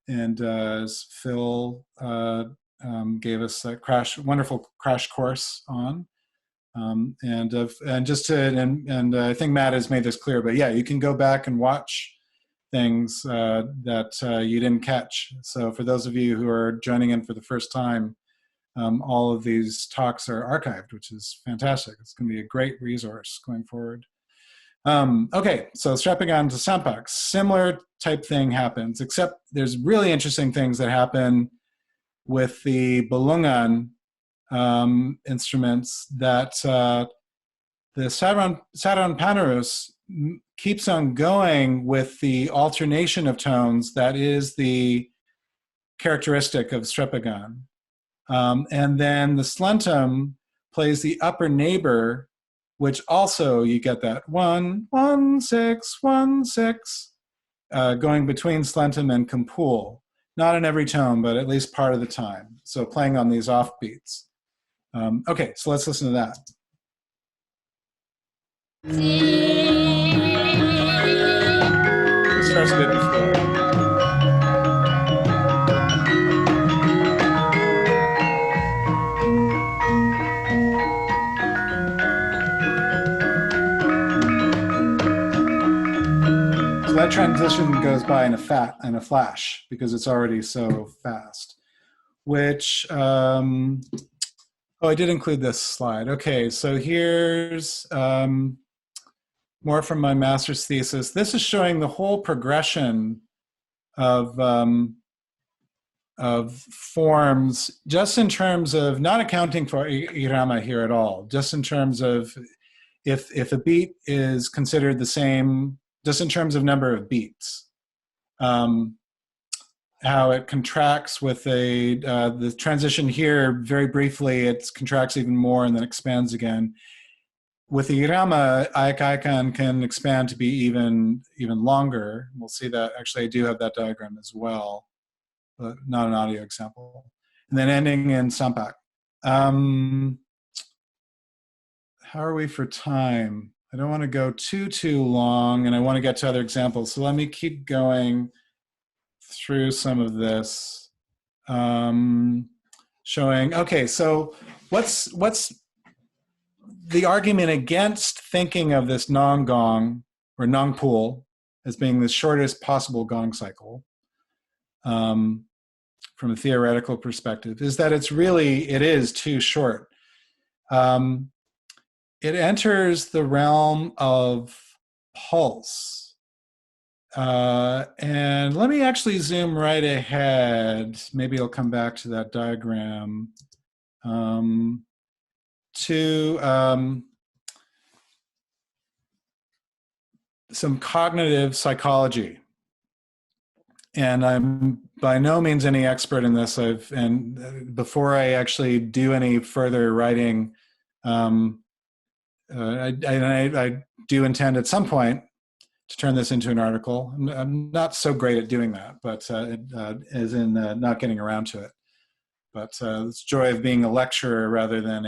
and as Phil gave us a wonderful crash course on. And just to, and I think Matt has made this clear, but yeah, you can go back and watch things that you didn't catch. So for those of you who are joining in for the first time, all of these talks are archived, which is fantastic. It's going to be a great resource going forward. Okay, so strapping on to Sampak, similar type thing happens, except there's really interesting things that happen with the Balungan instruments that the Saran Panarus keeps on going with the alternation of tones that is the characteristic of Strepagan. And then the Slentum plays the upper neighbor, which also you get that 1, 1, 6, 1, 6, going between Slentum and Compul. Not in every tone, but at least part of the time. So playing on these offbeats. Okay, so let's listen to that. It starts a bit before. So that transition goes by in a flash because it's already so fast. Which, oh, I did include this slide. Okay, so here's more from my master's thesis. This is showing the whole progression of forms, just in terms of not accounting for irama here at all, just in terms of if a beat is considered the same, just in terms of number of beats. How it contracts with the transition here, very briefly, it contracts even more and then expands again. With the irama, Aikan can expand to be even longer. We'll see that. Actually, I do have that diagram as well, but not an audio example. And then ending in Sampak. How are we for time? I don't want to go too long, and I want to get to other examples. So let me keep going through some of this, showing, okay, so what's the argument against thinking of this non-gong or nongpul as being the shortest possible gong cycle from a theoretical perspective is that it is too short. It enters the realm of pulse. And let me actually zoom right ahead. Maybe I'll come back to that diagram. To some cognitive psychology. And I'm by no means any expert in this. And before I actually do any further writing, I do intend at some point to turn this into an article. I'm not so great at doing that, but as in not getting around to it. But it's joy of being a lecturer rather than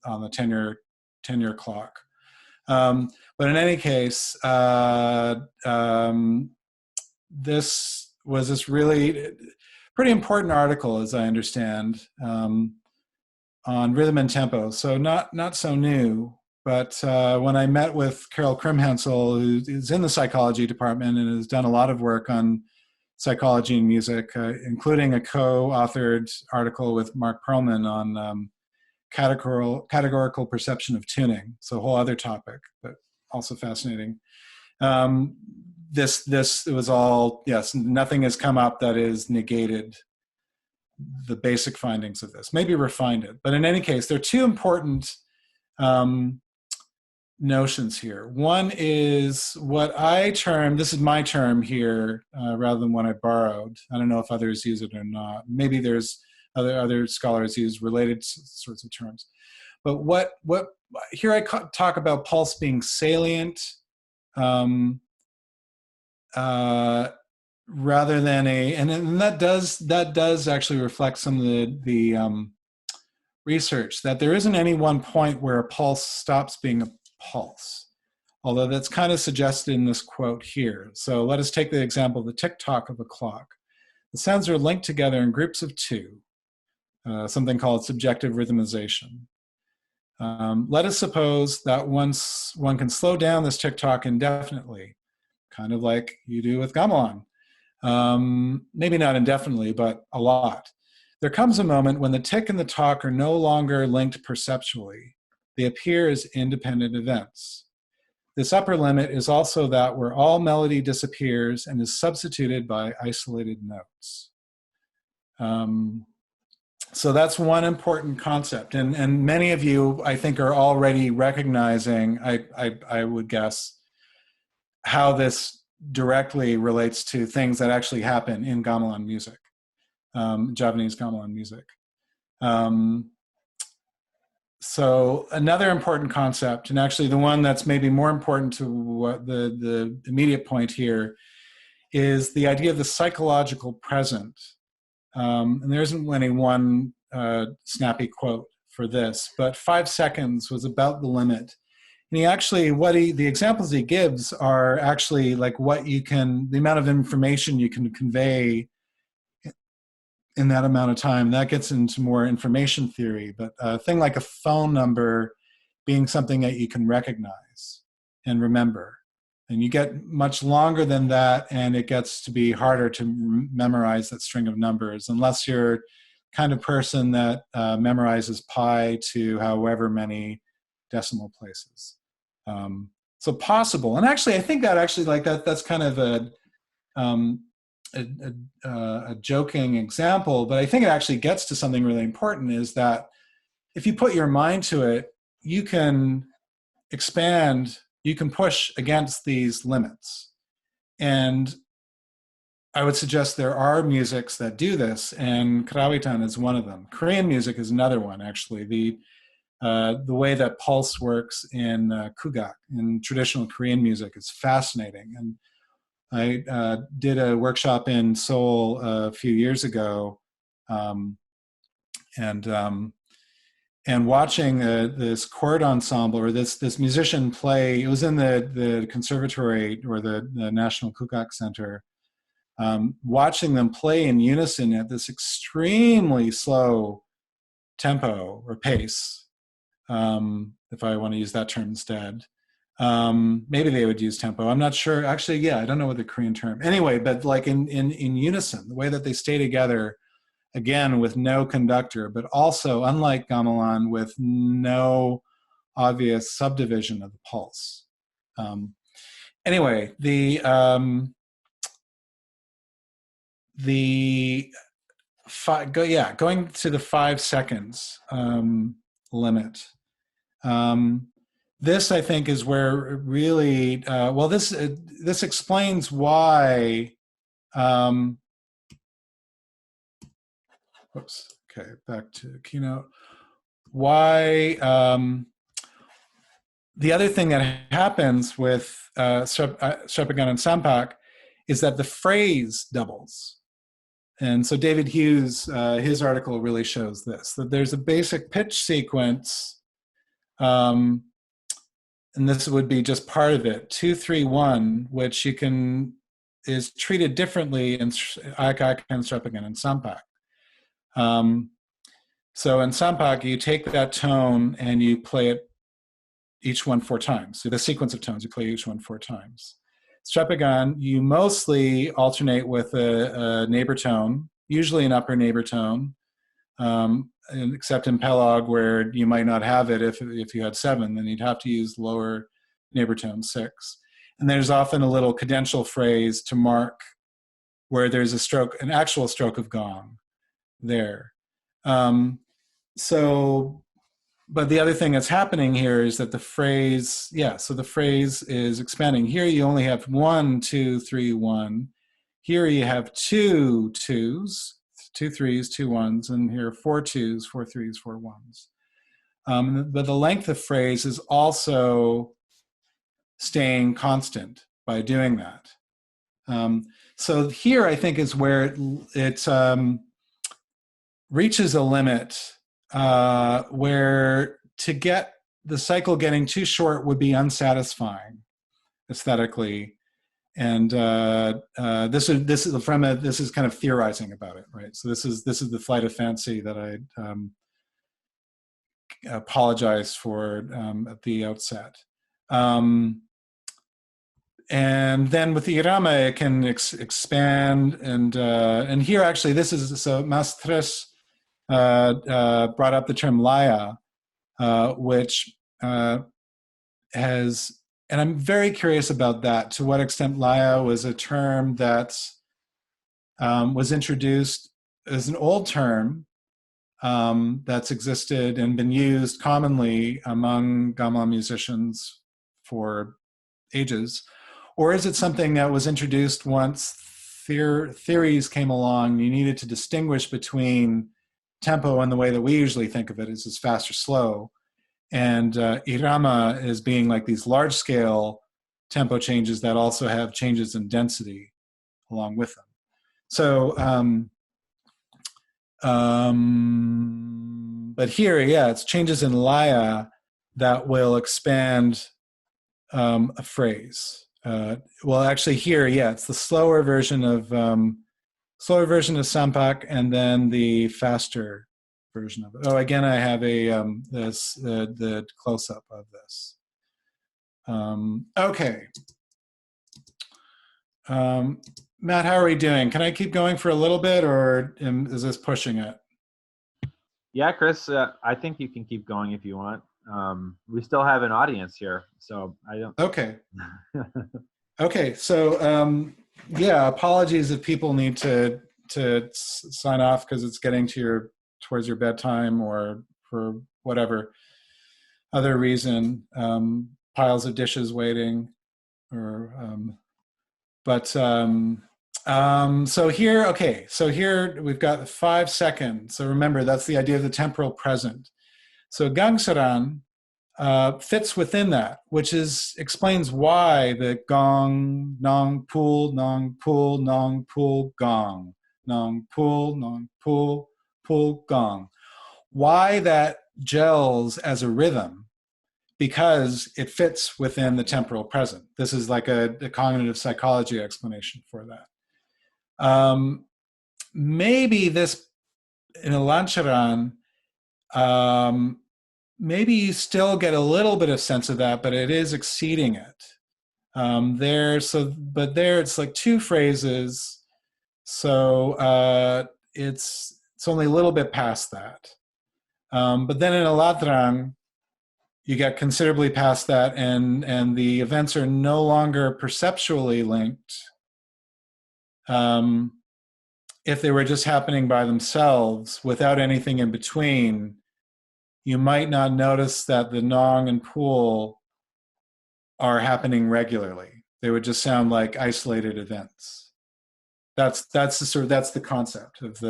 on the tenure clock. But in any case, this was this really pretty important article, as I understand, on rhythm and tempo. So not so new. But when I met with Carol Krimhensel, who is in the psychology department and has done a lot of work on psychology and music, including a co-authored article with Mark Perlman on categorical perception of tuning. So a whole other topic, but also fascinating. It was all, yes, nothing has come up that is negated the basic findings of this, maybe refined it. But in any case, there are two important notions here. One is what I term, this is my term here, rather than one I borrowed. I don't know if others use it or not. Maybe there's other scholars use related sorts of terms. But what here I talk about pulse being salient, rather than and that does actually reflect some of the research, that there isn't any one point where a pulse stops being a pulse. although that's kind of suggested in this quote here. So let us take the example of the tick-tock of a clock. The sounds are linked together in groups of two, something called subjective rhythmization. Let us suppose that once one can slow down this tick-tock indefinitely, kind of like you do with gamelan. Maybe not indefinitely, but a lot. There comes a moment when the tick and the tock are no longer linked perceptually. They appear as independent events. This upper limit is also that where all melody disappears and is substituted by isolated notes. So that's one important concept. And many of you, I think, are already recognizing, I would guess, how this directly relates to things that actually happen in gamelan music, Javanese gamelan music. So another important concept, and actually the one that's maybe more important to what the immediate point here, is the idea of the psychological present. And there isn't any one snappy quote for this, but 5 seconds was about the limit. And he actually, the examples he gives are actually like the amount of information you can convey in that amount of time. That gets into more information theory, but a thing like a phone number being something that you can recognize and remember. And you get much longer than that, and it gets to be harder to memorize that string of numbers, unless you're kind of person that memorizes pi to however many decimal places. So possible, and actually, I think that actually that's kind of a joking example, but I think it actually gets to something really important, is that if you put your mind to it, you can expand, you can push against these limits. And I would suggest there are musics that do this, and Karawitan is one of them. Korean music is another one, actually. The way that pulse works in kugak, in traditional Korean music, is fascinating. And I did a workshop in Seoul a few years ago, and watching this chord ensemble, or this musician play. It was in the conservatory or the National Kugak Center. Watching them play in unison at this extremely slow tempo or pace, if I want to use that term instead. Maybe they would use tempo. I'm not sure. Actually, yeah, I don't know what the Korean term. Anyway, but like in unison, the way that they stay together, again, with no conductor, but also, unlike gamelan, with no obvious subdivision of the pulse. Anyway, going to the 5 seconds limit. This, I think, is where it really, this explains why, okay, back to keynote. Why, the other thing that happens with Strepigan and Sampak is that the phrase doubles. And so David Hughes, his article really shows this, that there's a basic pitch sequence, and this would be just part of it, 2, 3, 1, which is treated differently in Aikak and Strepigan and Sampak. So in Sampak, you take that tone and you play it each one 4 times. So the sequence of tones, you play each one 4 times. Strepigan, you mostly alternate with a neighbor tone, usually an upper neighbor tone, except in Pelog, where you might not have it. If you had 7, then you'd have to use lower neighbor tone 6. And there's often a little cadential phrase to mark where there's a stroke, an actual stroke of gong there. But the other thing that's happening here is that the phrase, so the phrase is expanding. Here you only have 1, 2, 3, 1. Here you have 2 2s, 2 3s, 2 1s, and here 4 2s, 4 3s, 4 1s. But the length of phrase is also staying constant by doing that. So here I think is where it reaches a limit where to get the cycle getting too short would be unsatisfying. aesthetically. And this is kind of theorizing about it, right? So this is the flight of fancy that I apologize for at the outset. And then with the irama, it can expand, and here actually this is so Mastres brought up the term laya, which has, and I'm very curious about that. To what extent laya was a term that was introduced as an old term that's existed and been used commonly among gamelan musicians for ages, or is it something that was introduced once theories came along? You needed to distinguish between tempo and the way that we usually think of it as fast or slow, and irama is being like these large scale tempo changes that also have changes in density along with them. So, but here, yeah, it's changes in laya that will expand a phrase. Well, actually, here, yeah, it's the slower version of sampak, and then the faster version of it. Oh, again, I have a the close up of this. Okay. Matt, how are we doing? Can I keep going for a little bit, or is this pushing it?
Yeah, Chris, I think you can keep going if you want. We still have an audience here, so I don't.
Okay. Okay, so yeah, apologies if people need to sign off because it's getting towards your bedtime, or for whatever other reason, piles of dishes waiting, or so here, okay, so here we've got 5 seconds. So remember, that's the idea of the temporal present. So gangsaran fits within that, which explains why the gong, nong pool, gong, nong pool, gong. Why that gels as a rhythm, because it fits within the temporal present. This is like a cognitive psychology explanation for that. Maybe this, in a lancharan, maybe you still get a little bit of sense of that, but it is exceeding it. But there it's like 2 phrases, so it's only a little bit past that. But then in a ladran, you get considerably past that, and the events are no longer perceptually linked. If they were just happening by themselves without anything in between, you might not notice that the nong and pool are happening regularly. They would just sound like isolated events. That's the concept of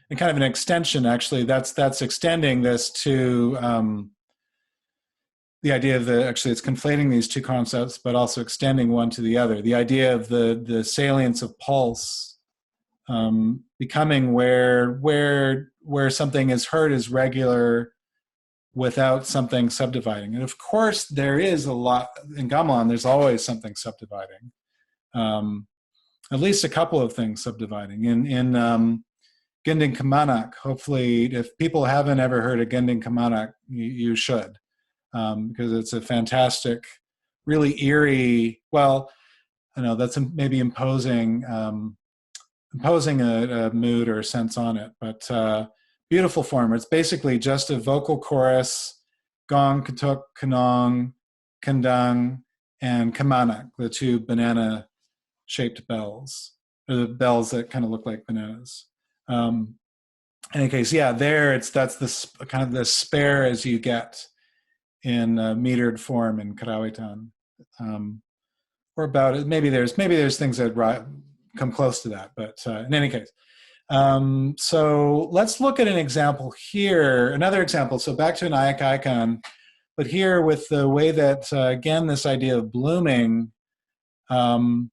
and kind of an extension, actually. That's extending this to the idea of it's conflating these 2 concepts, but also extending one to the other. The idea of the salience of pulse becoming where something is heard as regular without something subdividing. And of course, there is a lot in gamelan. There's always something subdividing, at least a couple of things subdividing. In Gending Kamanak, hopefully, if people haven't ever heard of Gending Kamanak, you should. Because it's a fantastic, really eerie, well, I know that's maybe imposing a mood or a sense on it, but beautiful form. It's basically just a vocal chorus, gong, kotok, kanong, kandang, and kamanak, the 2 banana-shaped bells, or the bells that kind of look like bananas. In any case, yeah, that's this kind of the spare as you get in metered form in Karawitan, or about it. Maybe there's things that come close to that, but in any case. So let's look at an example here, another example. So back to an ayak icon, but here with the way that, again, this idea of blooming, but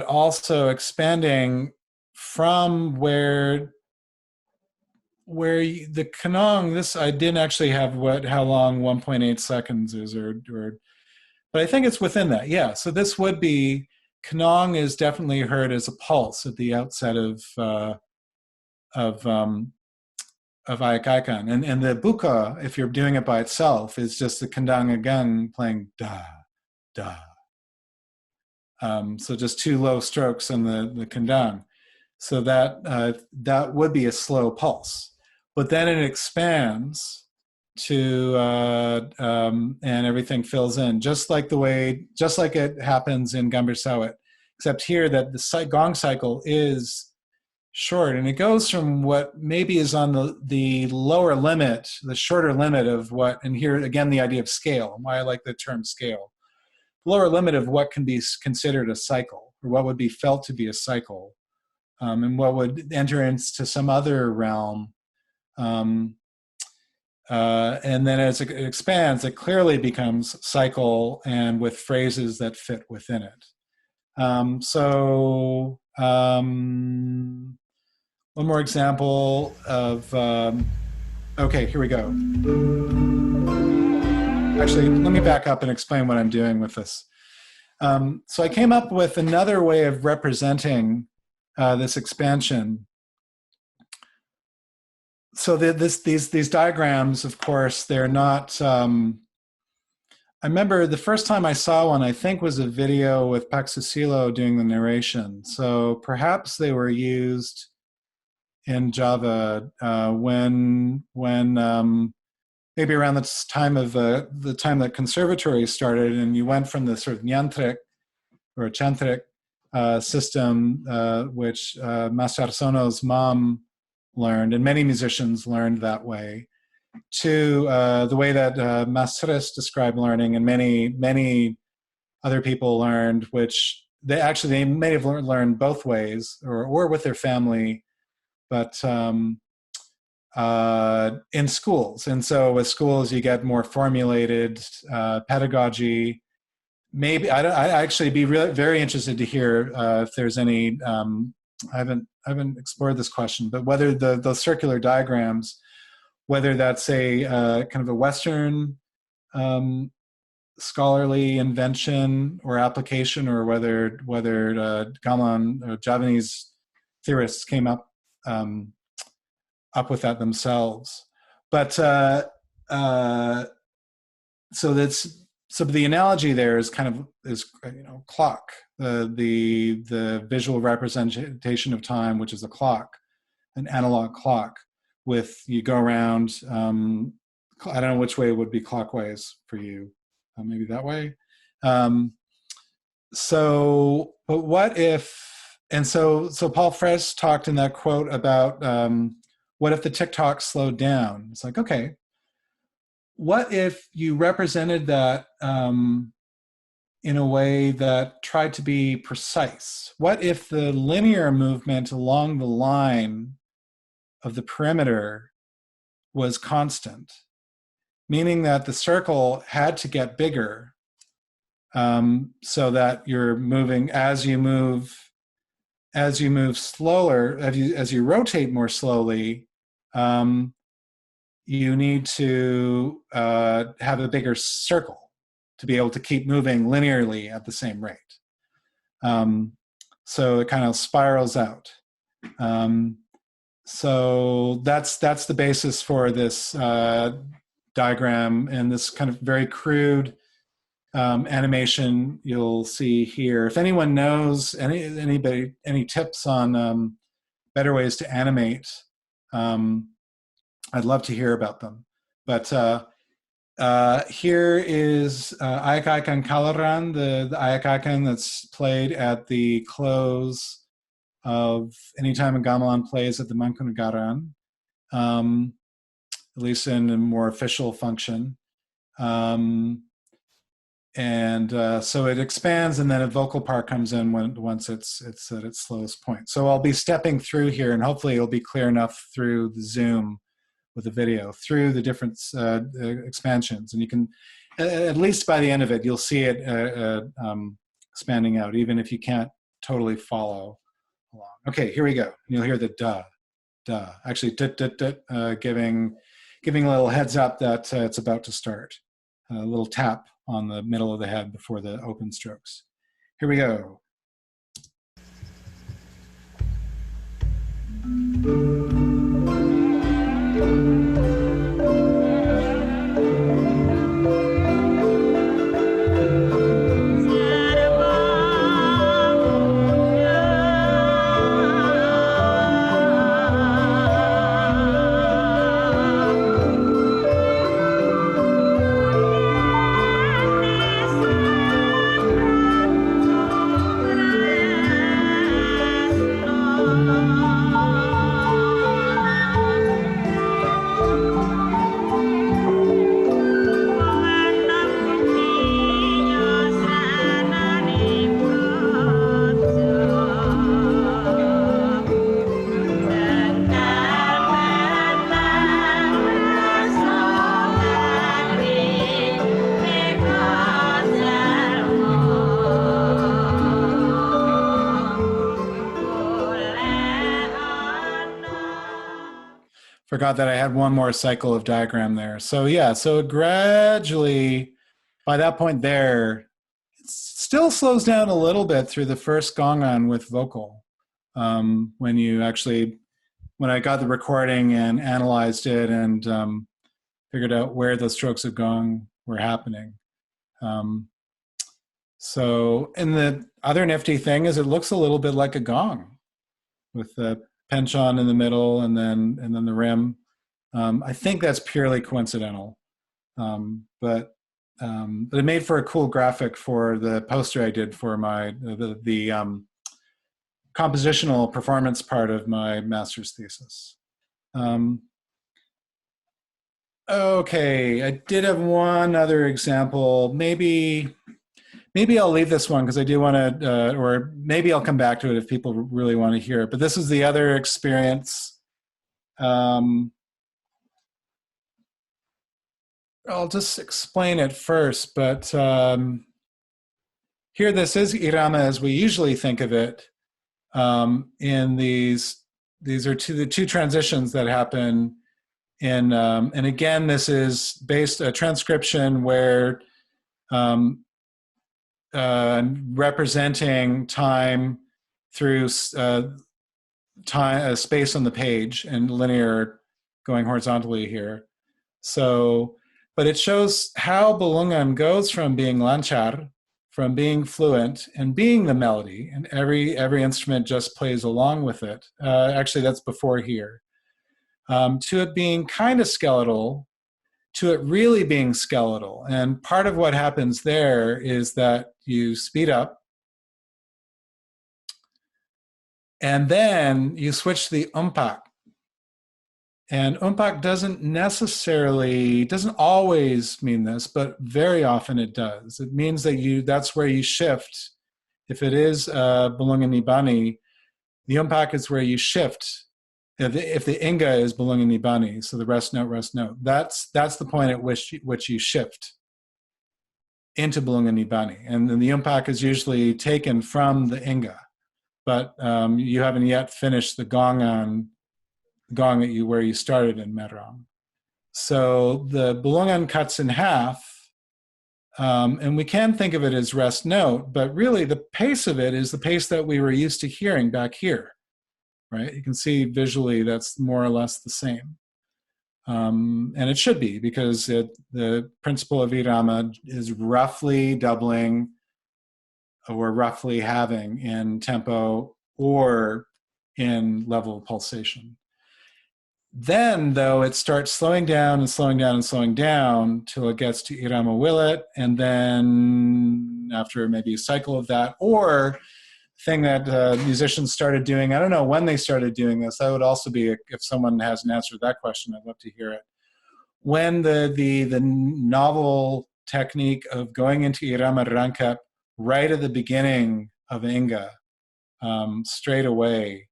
also expanding from where the kanong, this I didn't actually have how long 1.8 seconds is, but I think it's within that. Yeah. So this would be, kanong is definitely heard as a pulse at the outset of Ayakaikan. And the buka, if you're doing it by itself, is just the kandang again playing da, da. So just two low strokes on the kandang. So that would be a slow pulse. But then it expands to, and everything fills in, just like it happens in Gambir Sawit, except here that the gong cycle is short, and it goes from what maybe is on the lower limit, the shorter limit of what, and here again the idea of scale, and why I like the term scale, lower limit of what can be considered a cycle, or what would be felt to be a cycle, and what would enter into some other realm. And then as it expands, it clearly becomes cycle, and with phrases that fit within it. One more example of, okay, here we go. Actually, let me back up and explain what I'm doing with this. So I came up with another way of representing this expansion. So these diagrams, of course, they're not, I remember the first time I saw one, I think was a video with Paxusilo doing the narration. So perhaps they were used in Java when maybe around the time that conservatory started, and you went from the sort of nyantrek or chantrek system, which Master Sono's mom learned, and many musicians learned that way, to the way that Mastres described learning, and many other people learned, which they may have learned both ways, or with their family, but in schools. And so with schools, you get more formulated pedagogy. Maybe I'd actually be very interested to hear if there's any. I haven't explored this question, but whether those circular diagrams, whether that's a kind of a Western scholarly invention or application, or whether Gamelan or Javanese theorists came up with that themselves. But so the analogy there is kind of clock, the visual representation of time, which is a clock, an analog clock. You go around, I don't know which way would be clockwise for you, maybe that way. But what if, and so Paul Fress talked in that quote about what if the tick-tock slowed down? It's like, okay, what if you represented that in a way that tried to be precise? What if the linear movement along the line of the perimeter was constant, meaning that the circle had to get bigger, so that you're moving, as you move slower, as you rotate more slowly, you need to have a bigger circle to be able to keep moving linearly at the same rate. So it kind of spirals out. So that's the basis for this diagram, and this kind of very crude animation you'll see here. If anyone knows any tips on better ways to animate, I'd love to hear about them. But here is Ayakaikan Kalaran, the Ayakaikan that's played at the close of any time a gamelan plays at the Mangkunagaran, at least in a more official function. So it expands, and then a vocal part comes in once it's at its slowest point. So I'll be stepping through here, and hopefully it'll be clear enough through the Zoom with the video, through the different expansions. And you can, at least by the end of it, you'll see it expanding out, even if you can't totally follow along. Okay, here we go. You'll hear the da, da. Actually, giving a little heads up that it's about to start. A little tap on the middle of the head before the open strokes. Here we go. Forgot that I had one more cycle of diagram there. So yeah, so gradually, by that point there, it still slows down a little bit through the first gongan with vocal. When I got the recording and analyzed it and figured out where the strokes of gong were happening. So, and the other nifty thing is it looks a little bit like a gong with the penchant in the middle and then the rim. I think that's purely coincidental, but it made for a cool graphic for the poster I did for my the compositional performance part of my master's thesis. Okay, I did have one other example. Maybe I'll leave this one because I do want to, or maybe I'll come back to it if people really want to hear it. But this is the other experience. I'll just explain it first. But here, this is irama as we usually think of it. In these are the two transitions that happen in, and again, this is based a transcription where representing time through space on the page and linear going horizontally here. So, but it shows how Bulungan goes from being lancar, from being fluent and being the melody, and every instrument just plays along with it. Actually, that's before here. To it being kind of skeletal, to it really being skeletal. And part of what happens there is that you speed up and then you switch to the umpak. And umpak doesn't always mean this, but very often it does. It means that that's where you shift. If it is Bulungan Nibani, the umpak is where you shift. If the inga is Bulungan Nibani, so the rest note, that's the point at which you shift into Bulungan Nibani. And then the umpak is usually taken from the inga, but you haven't yet finished the gong where you started in Merang. So the Bulungan cuts in half, and we can think of it as rest note, but really the pace of it is the pace that we were used to hearing back here. Right, you can see visually that's more or less the same, and it should be because the principle of irama is roughly doubling or roughly halving in tempo or in level of pulsation. Then, though, it starts slowing down and slowing down and slowing down till it gets to irama willet, and then after maybe a cycle of that, or thing that musicians started doing. I don't know when they started doing this. That would also be, if someone has an answer to that question, I'd love to hear it. When the novel technique of going into irama rangkap right at the beginning of inga, straight away,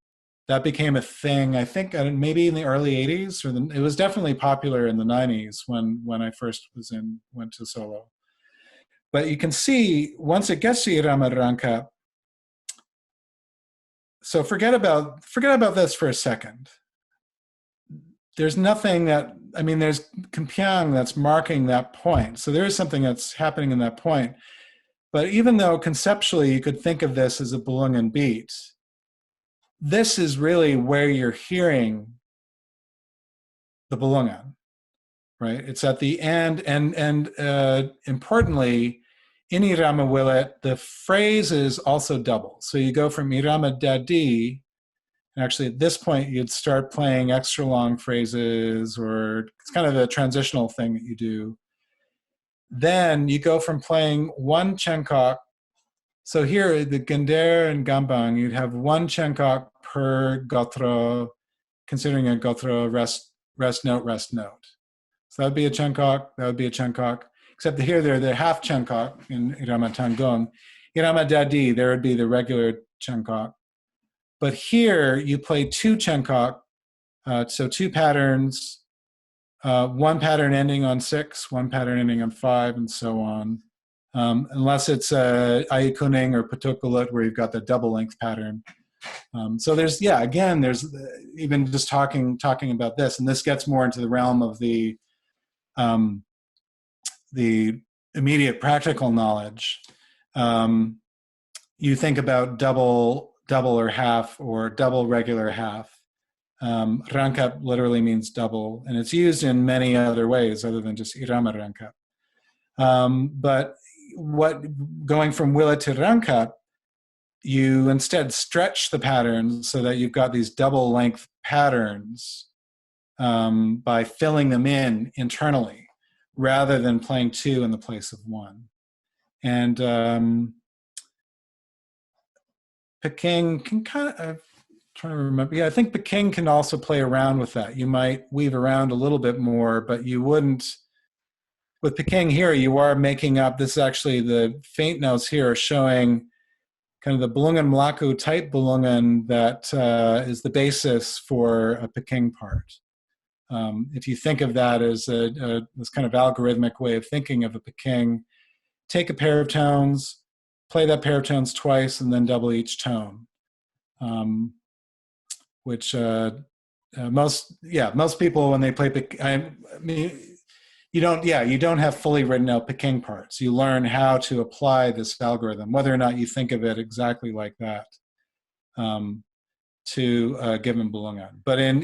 that became a thing. I think maybe in the early 80s, it was definitely popular in the 90s when I first went to solo. But you can see once it gets to irama rangkap. So forget about this for a second. there's nothing that, I mean, there's Kampiang that's marking that point. So there is something that's happening in that point. But even though conceptually you could think of this as a Bulungan beat, this is really where you're hearing the Bulungan, right? It's at the end, and importantly, in Irama Willet, the phrase is also double. So you go from Irama Dadi, and actually at this point you'd start playing extra long phrases, or it's kind of a transitional thing that you do. Then you go from playing one Chenkok. So here, the Gander and Gambang, you'd have one Chenkok per Gotro, considering a Gotro rest note, rest note. So that would be a Chenkok, that would be a Chenkok. Except here, they're half Chenkok in Irama Tangong. Irama Dadi, there would be the regular Chenkok. But here, you play two Chenkok, so two patterns, one pattern ending on 6, one pattern ending on 5, and so on. Unless it's Ayikuning or Patukulut, where you've got the double length pattern. So there's, yeah, again, there's even just talking about this, and this gets more into the realm of the immediate practical knowledge. You think about double or half, or double regular half. Rangkap literally means double, and it's used in many other ways other than just Irama Rangkap. But going from Willa to Rangkap, you instead stretch the patterns so that you've got these double length patterns by filling them in internally, rather than playing 2 in the place of 1. And Peking can kind of, I'm trying to remember, yeah, I think Peking can also play around with that. You might weave around a little bit more, but you wouldn't. With Peking here, you are making up, this is actually the faint notes here are showing kind of the Bulungan Melaku type Bulungan that is the basis for a Peking part. If you think of that as this kind of algorithmic way of thinking of a Peking, take a pair of tones, play that pair of tones twice, and then double each tone. Which most people, when they play Peking, I mean, you don't have fully written out Peking parts. You learn how to apply this algorithm, whether or not you think of it exactly like that, to a given Bulungan. But in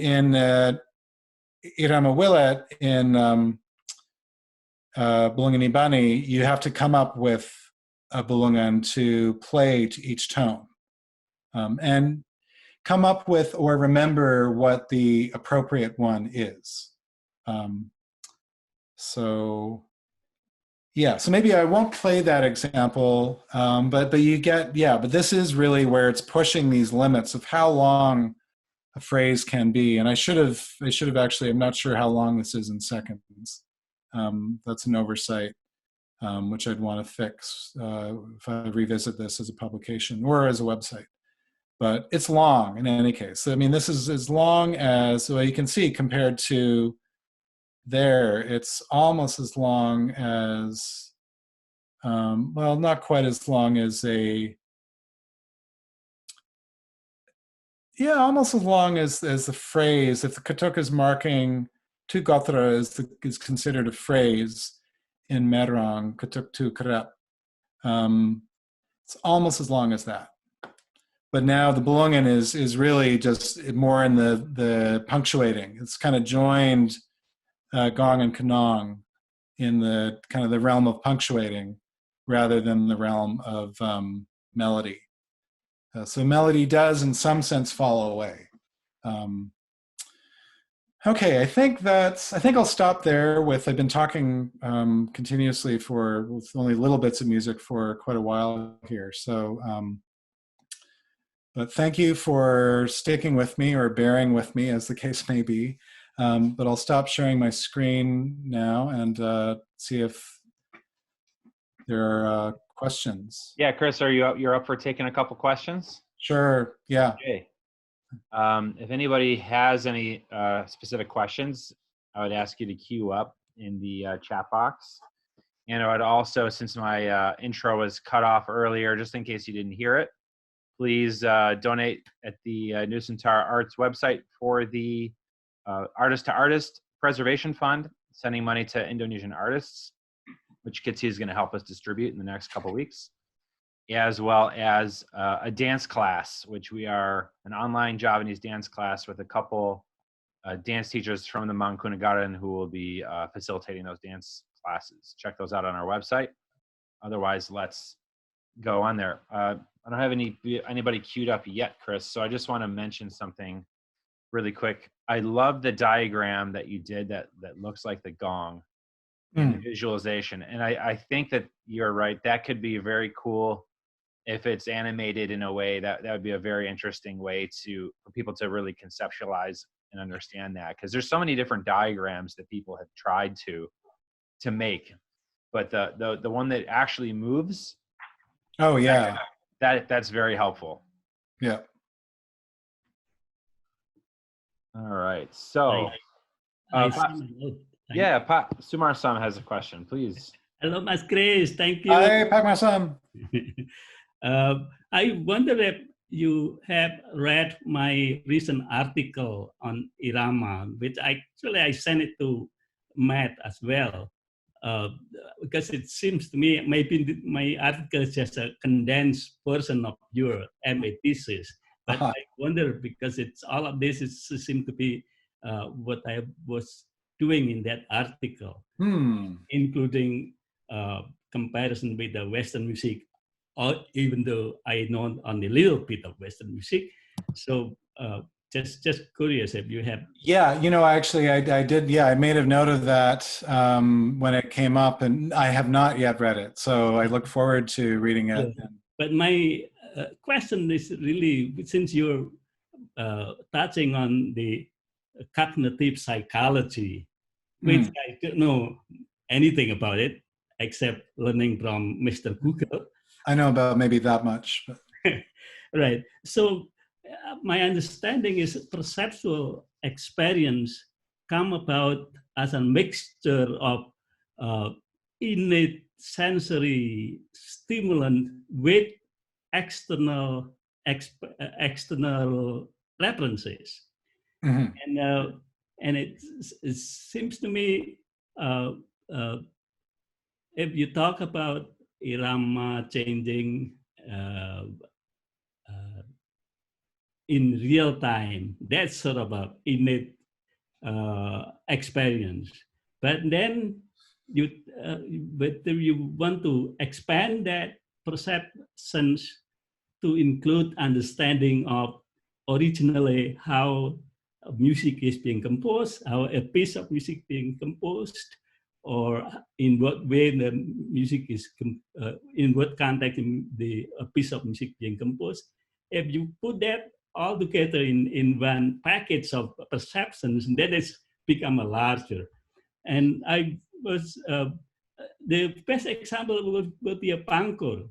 Irama Willet, in Bulungan Ibani, you have to come up with a Bulungan to play to each tone. And come up with or remember what the appropriate one is. So maybe I won't play that example, but you get, but this is really where it's pushing these limits of how long a phrase can be. And I should have actually, I'm not sure how long this is in seconds. That's an oversight, which I'd want to fix if I revisit this as a publication or as a website. But it's long in any case. So, I mean, this is as long as, well, you can see compared to there, it's almost as long as, well, not quite as long as almost as long as the phrase. If the Kotok is marking tu gotra is considered a phrase in Merong, Kotok tu kerap, it's almost as long as that. But now the Bulungan is really just more in the punctuating. It's kind of joined gong and kanong in the kind of the realm of punctuating rather than the realm of melody. So melody does in some sense fall away. Okay, I think I'll stop there I've been talking continuously with only little bits of music for quite a while here. So, but thank you for sticking with me or bearing with me, as the case may be. But I'll stop sharing my screen now and see if there are questions.
Yeah, Chris, you're up for taking a couple questions?
Sure. Yeah.
Okay. If anybody has any specific questions, I would ask you to queue up in the chat box. And I would also, since my intro was cut off earlier, just in case you didn't hear it, please donate at the Nusantara Arts website for the Artist to Artist Preservation Fund, sending money to Indonesian artists, which Kitsi is going to help us distribute in the next couple of weeks, as well as a dance class, which we are an online Javanese dance class with a couple dance teachers from the Mangkunegaran who will be facilitating those dance classes. Check those out on our website. Otherwise, let's go on there. I don't have anybody queued up yet, Chris, so I just want to mention something really quick. I love the diagram that you did that looks like the gong in the visualization. And I think that you're right. That could be very cool if it's animated in a way that would be a very interesting way for people to really conceptualize and understand that. Because there's so many different diagrams that people have tried to make. But the one that actually moves,
oh yeah,
that's very helpful.
Yeah.
All right. So Sumar-san has a question, please.
Hello, Mas Chris. Thank you.
Hi, Pakma-san.
I wonder if you have read my recent article on Irama, which I sent it to Matt as well. Because it seems to me maybe my article is just a condensed version of your MA thesis. But I wonder, because it's all of this seems to be what I was doing in that article, including comparison with the Western music, or even though I know only a little bit of Western music. So just curious if you have.
Yeah, actually I did. Yeah, I made a note of that when it came up, and I have not yet read it. So I look forward to reading it.
But my question is really, since you're touching on the cognitive psychology, which I don't know anything about it, except learning from Mr. Google.
I know about maybe that much. But.
Right. So my understanding is perceptual experience come about as a mixture of innate sensory stimulant with external references. And it seems to me, if you talk about Irama changing in real time, that's sort of an innate experience. But then whether you want to expand that perceptions to include understanding of originally how music is being composed, how a piece of music being composed, or in what way the music is, in what context the piece of music being composed. If you put that all together in one package of perceptions, then it's become a larger. And I was, the best example would be a pangkor.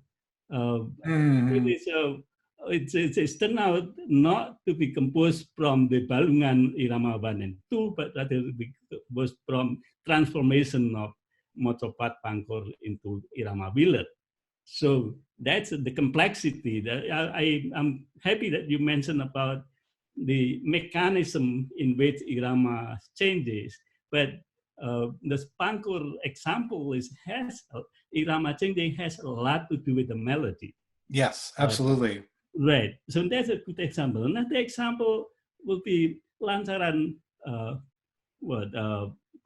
It's turned out not to be composed from the Balungan Irama 1 and 2, but rather it was from transformation of Mocopat Pangkor into Irama Billet. So that's the complexity. That I'm happy that you mentioned about the mechanism in which Irama changes, but the Pangkor example Irama changing has a lot to do with the melody.
Yes, absolutely.
Right. So that's a good example. Another example would be lantaran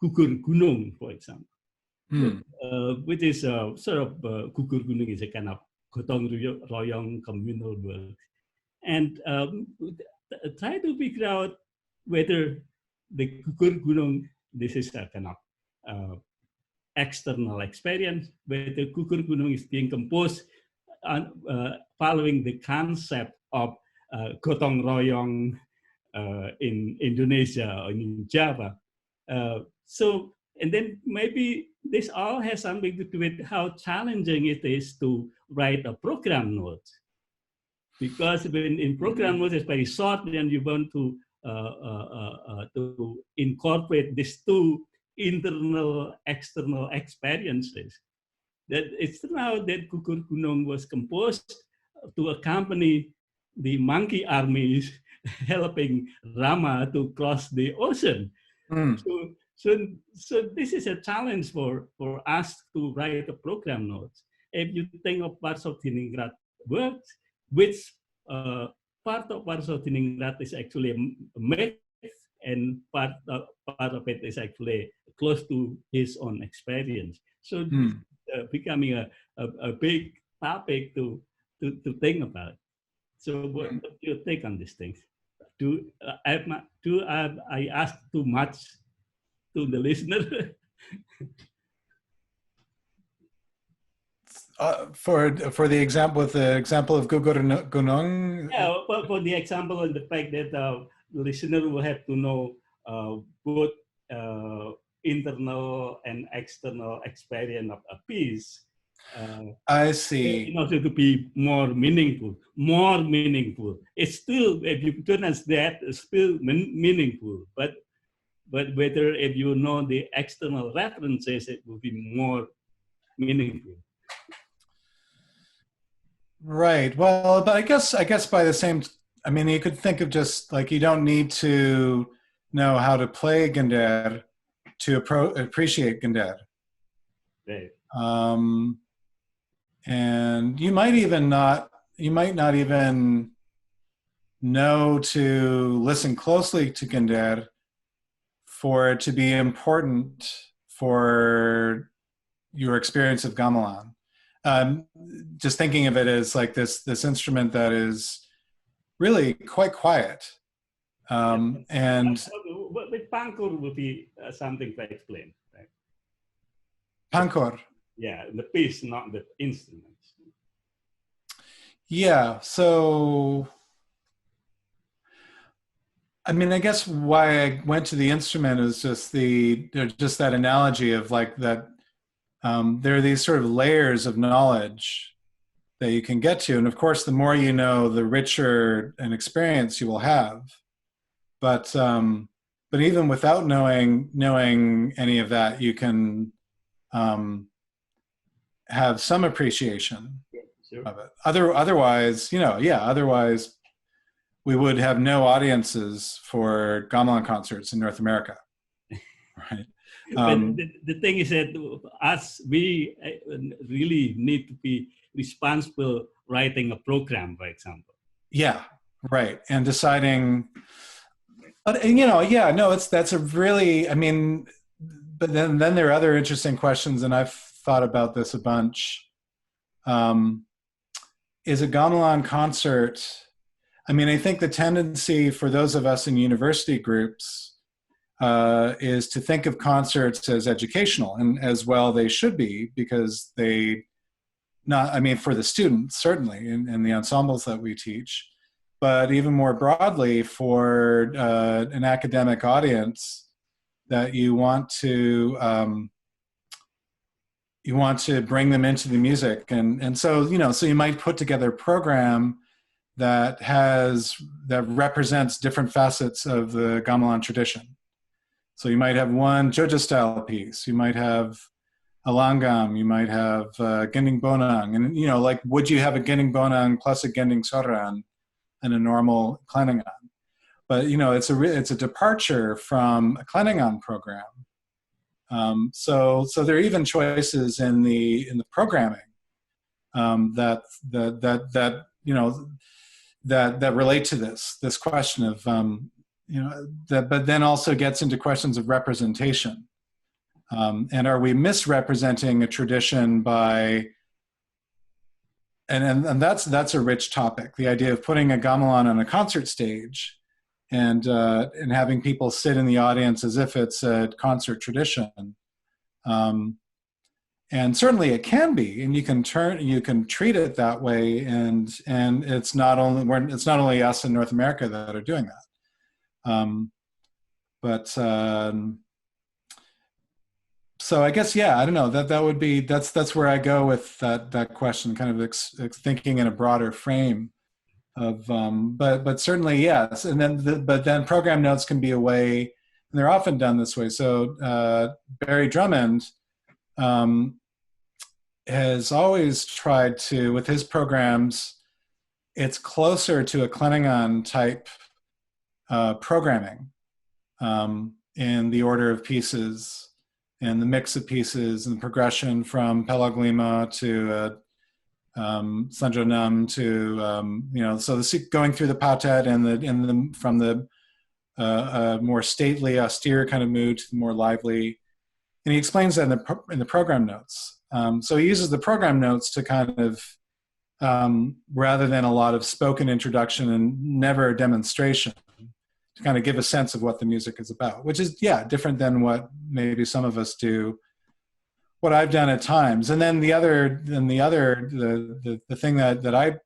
gugur gunung, for example, which is sort of gugur gunung is a kind of gotong royong communal work, and try to figure out whether the gugur gunung, this is a kind of external experience, whether gugur gunung is being composed following the concept of gotong royong in Indonesia or in Java. So, and then maybe this all has something to do with how challenging it is to write a program note. Because when in program notes it's very short, and you want to incorporate these two internal, external experiences. That it's now that Gugur Gunung was composed to accompany the monkey armies helping Rama to cross the ocean.
Mm.
So this is a challenge for us to write a program notes. If you think of Warsaw Tiningrat works, which part of Warsaw Tiningrat is actually a myth, and part of it is actually close to his own experience. So becoming a big topic to think about. So what's your take on these things? Do I ask too much to the listener?
For the example, with the example of Gugur Gunung.
Yeah, for the example and the fact that the listener will have to know both internal and external experience of a piece.
I see.
In order to be more meaningful. It's still, if you pronounce that, it's still meaningful. But whether if you know the external references, it will be more meaningful.
Right. Well, but I guess by the same, I mean, you could think of just like you don't need to know how to play Gender to appreciate Gender.
Right.
And you might not even know to listen closely to Gender for it to be important for your experience of gamelan. Just thinking of it as like this instrument that is really quite quiet. And
with Pankor will be something to explain. Right?
Pankor.
Yeah, the piece, not the instruments.
Yeah, so I mean, I guess why I went to the instrument is just that analogy of like that. There are these sort of layers of knowledge that you can get to, and of course, the more you know, the richer an experience you will have. But even without knowing any of that, you can have some appreciation of it. Otherwise, otherwise we would have no audiences for gamelan concerts in North America, right?
But the thing is that we really need to be responsible writing a program, for example.
Yeah, right. And deciding, but that's a really, I mean, but then there are other interesting questions, and I've thought about this a bunch. Is a gamelan concert, I mean, I think the tendency for those of us in university groups is to think of concerts as educational, and as well they should be, because for the students, certainly, in the ensembles that we teach, but even more broadly for an academic audience, that you want to bring them into the music. And so, so you might put together a program that represents different facets of the gamelan tradition. So you might have one Joja style piece, you might have a langgam, you might have gending bonang, and like, would you have a gending bonang plus a gending soran and a normal klanengan? But it's a departure from a klanengan program. So there are even choices in the programming that relate to this question of but then also gets into questions of representation. And are we misrepresenting a tradition by, and that's a rich topic, the idea of putting a gamelan on a concert stage and having people sit in the audience as if it's a concert tradition. And certainly it can be, and you can treat it that way, and it's not only us in North America that are doing that. So I guess, I don't know, that would be, that's where I go with that question, kind of thinking in a broader frame of, but certainly, yes. And then program notes can be a way, and they're often done this way. So Barry Drummond has always tried to, with his programs, it's closer to a klanengan type programming in the order of pieces and the mix of pieces and the progression from Pelaglima to Sanjonam to so going through the pautet and from the more stately, austere kind of mood to the more lively, and he explains that in the program notes. So he uses the program notes to kind of rather than a lot of spoken introduction and never a demonstration, to kind of give a sense of what the music is about, which is different than what maybe some of us do, what I've done at times. And then the thing that I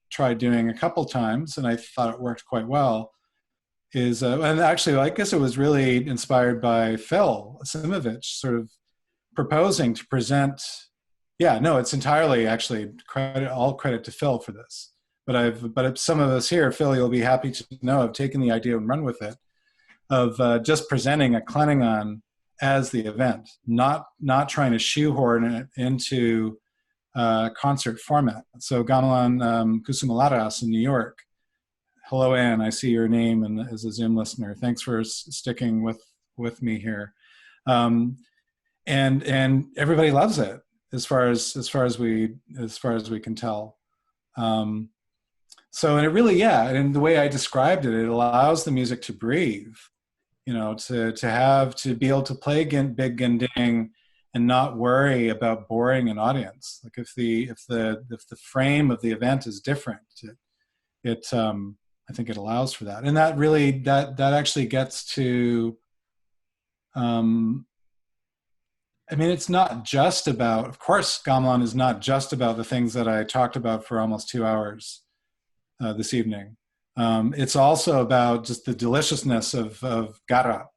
tried doing a couple times, and I thought it worked quite well, is and actually I guess it was really inspired by Phil Simovich sort of proposing to present. It's entirely actually all credit to Phil for this. But some of us here, Phil, you'll be happy to know, have taken the idea and run with it, of just presenting a Klingon as the event, not trying to shoehorn it into concert format. So Gamelan Kusumalaras in New York. Hello, Anne. I see your name and as a Zoom listener. Thanks for sticking with me here. And everybody loves it as far as we can tell. So, and it really, and the way I described it, it allows the music to breathe, to be able to play big gending and not worry about boring an audience. Like if the frame of the event is different, I think it allows for that. And that really, that actually gets to, it's not just about, of course, Gamelan is not just about the things that I talked about for almost 2 hours this evening. It's also about just the deliciousness of garap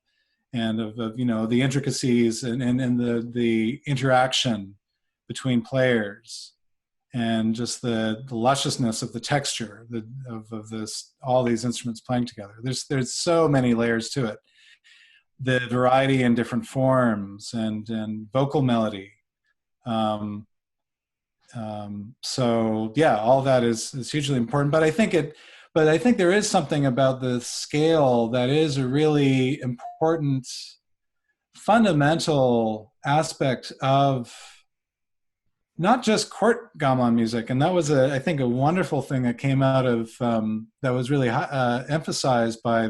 and of the intricacies and the interaction between players and just the lusciousness of the texture of this, all these instruments playing together. There's so many layers to it. The variety in different forms and vocal melody. So all that is hugely important. But I think there is something about the scale that is a really important, fundamental aspect of not just court gamelan music. And that was I think a wonderful thing that came out of that was really emphasized by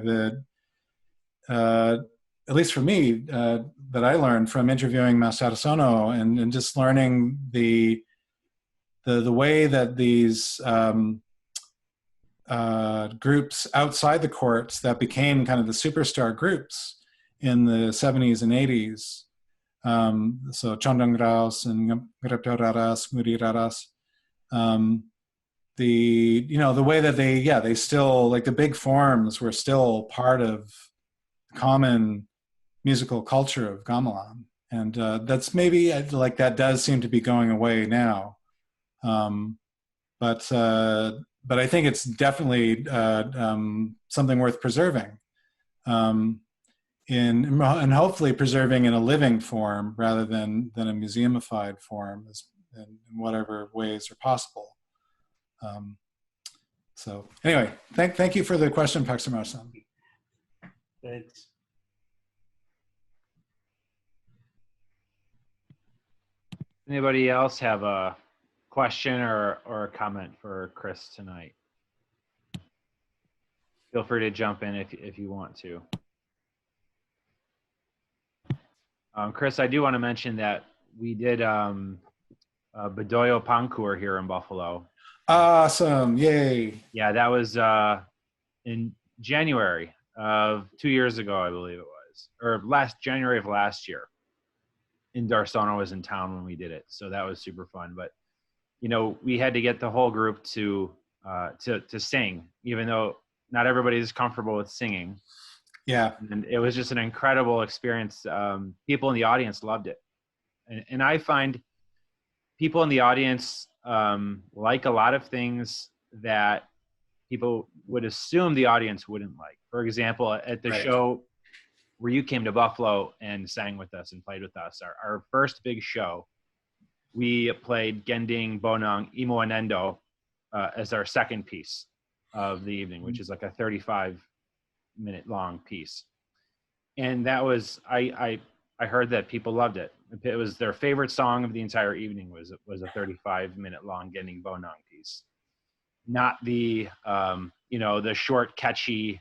at least for me, that I learned from interviewing Master Sono and just learning the way that these groups outside the courts that became kind of the superstar groups in the 70s and 80s. So Chondong Raos and Ngrepto Raras, Muri Raras. The way that they still, like the big forms were still part of common musical culture of gamelan. And that's maybe, like that does seem to be going away now. But I think it's definitely something worth preserving, and hopefully preserving in a living form rather than a museumified form, in whatever ways are possible. So anyway, thank you for the question, Paximar-san.
Thanks.
Anybody else have a question or a comment for Chris tonight? Feel free to jump in if you want to. Chris, I do want to mention that we did Bedoyo Pankur here in Buffalo.
Awesome, yay.
Yeah, that was in January of 2 years ago, I believe it was, or January of last year. And Darsono was in town when we did it, so that was super fun. But we had to get the whole group to sing, even though not everybody is comfortable with singing.
Yeah,
and it was just an incredible experience. People in the audience loved it, and I find people in the audience like a lot of things that people would assume the audience wouldn't like. For example, at the show where you came to Buffalo and sang with us and played with us, our first big show, we played Gending Bonang Imoanendo as our second piece of the evening, which is like a 35 minute long piece. And that was, I heard that people loved it. It was their favorite song of the entire evening was a 35-minute long Gending Bonang piece. Not the, the short, catchy,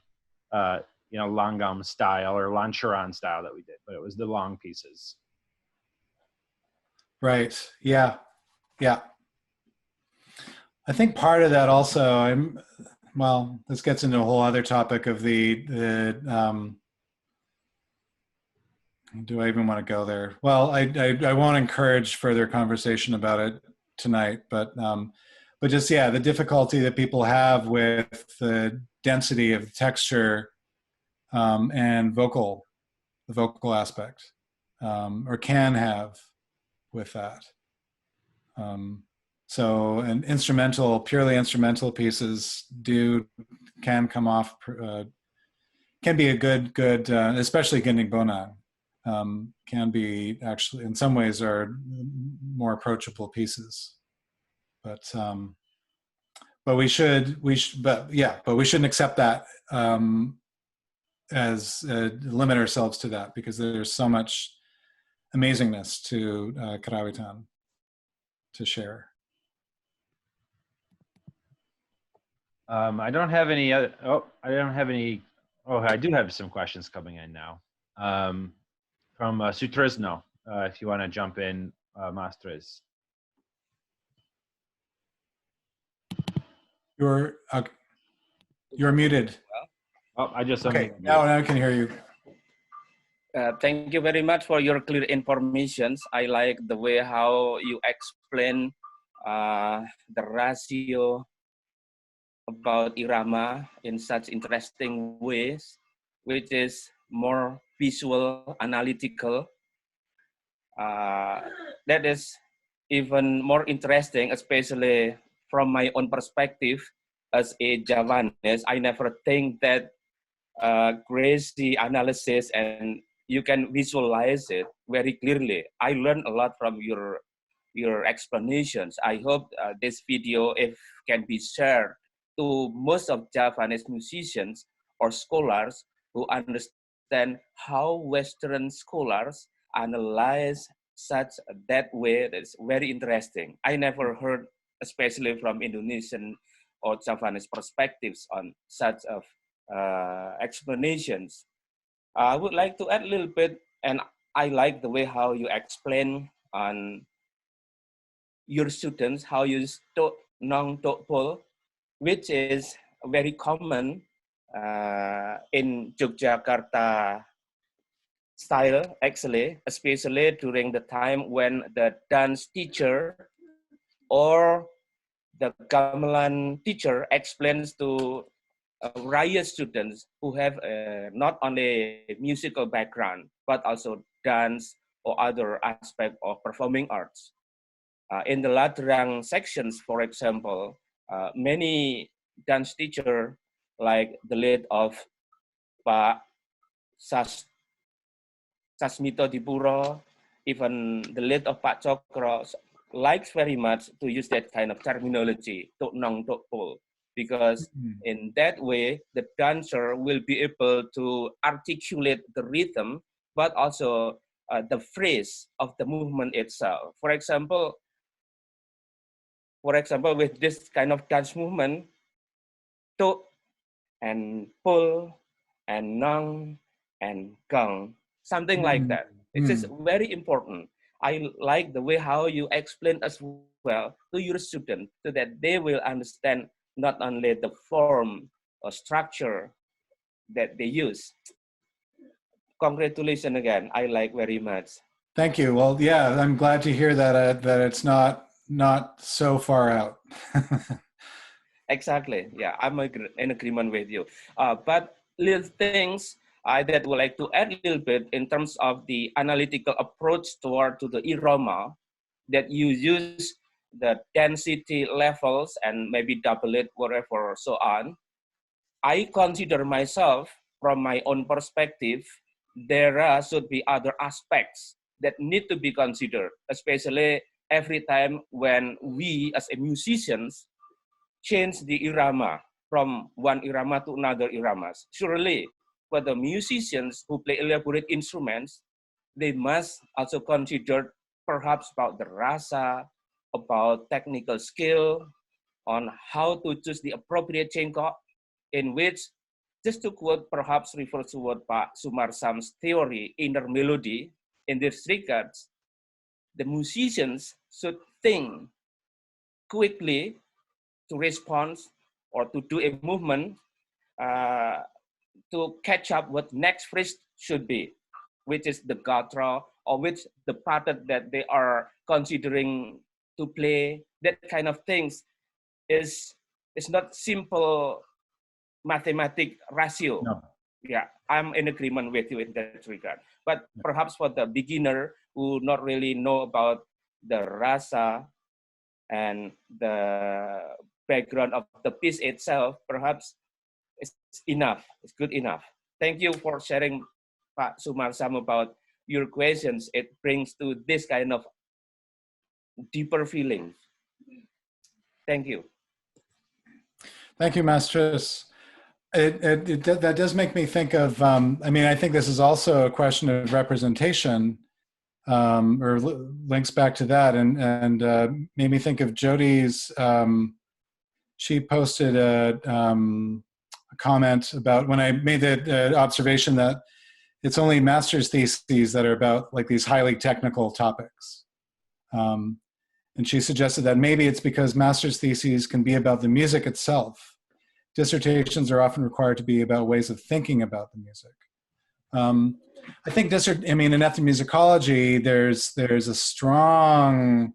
Langgam style or Lanchuran style that we did, but it was the long pieces.
Right. Yeah. Yeah. I think part of that also, this gets into a whole other topic of the do I even want to go there? Well, I won't encourage further conversation about it tonight, but just, yeah, the difficulty that people have with the density of texture and the vocal aspect, or can have with that. So, and purely instrumental pieces can come off, can be a good, especially Gending Bonang, can be actually, in some ways, are more approachable pieces. But we shouldn't accept that as limit ourselves to that, because there's so much amazingness to Karawitan to share.
I don't have any other, I do have some questions coming in now. From Sutrisno, if you want to jump in, Mastres.
You're muted.
Oh, I just
okay. Now I can hear you.
Thank you very much for your clear information. I like the way how you explain the ratio about irama in such interesting ways, which is more visual, analytical. That is even more interesting, especially from my own perspective as a Javanese. I never think that crazy analysis and you can visualize it very clearly. I learned a lot from your explanations. I hope this video, if can be shared to most of Javanese musicians or scholars who understand how Western scholars analyze such that way. That's very interesting. I never heard, especially from Indonesian or Javanese perspectives on such of explanations. I would like to add a little bit, and I like the way how you explain on your students, how you use nong tokpol, which is very common in Yogyakarta style, actually, especially during the time when the dance teacher or the gamelan teacher explains to Raya students who have not only musical background, but also dance or other aspect of performing arts. In the Ladrang sections, for example, many dance teacher, like the late of Pak Sasmito Dipuro, even the late of Pak Cokro, likes very much to use that kind of terminology, tok nong tok pol, because in that way, the dancer will be able to articulate the rhythm, but also the phrase of the movement itself. For example, with this kind of dance movement, tok and pull and nong and gang, something like that. It is very important. I like the way how you explain as well to your students so that they will understand not only the form or structure that they use. Congratulations again. I like very much.
Thank you. Well, yeah, I'm glad to hear that that it's not so far out.
Exactly. Yeah, I'm in agreement with you. But little things that would like to add a little bit in terms of the analytical approach toward to the irama, that you use the density levels and maybe double it, whatever, so on. I consider myself, from my own perspective, there should be other aspects that need to be considered, especially every time when we as a musicians change the irama from one irama to another iramas. Surely for the musicians who play elaborate instruments, they must also consider perhaps about the rasa, about technical skill, on how to choose the appropriate cengkok, in which, just to quote, perhaps refers to what Pak Sumarsam's theory, inner melody, in this regards, the musicians should think quickly to respond or to do a movement to catch up what next phrase should be, which is the gatra, or which the pattern that they are considering to play. That kind of things is not simple mathematic ratio.
No.
Yeah, I'm in agreement with you in that regard. But perhaps for the beginner who not really know about the rasa and the background of the piece itself, perhaps it's enough. It's good enough. Thank you for sharing, Pak Sumarsam, about your questions. It brings to this kind of deeper feelings. Thank you.
Thank you, Masters. That does make me think of, I mean, I think this is also a question of representation, or links back to that, and made me think of Jodi's, she posted a comment about when I made the observation that it's only master's theses that are about like these highly technical topics. And she suggested that maybe it's because master's theses can be about the music itself. Dissertations are often required to be about ways of thinking about the music. I think in ethnomusicology, there's a strong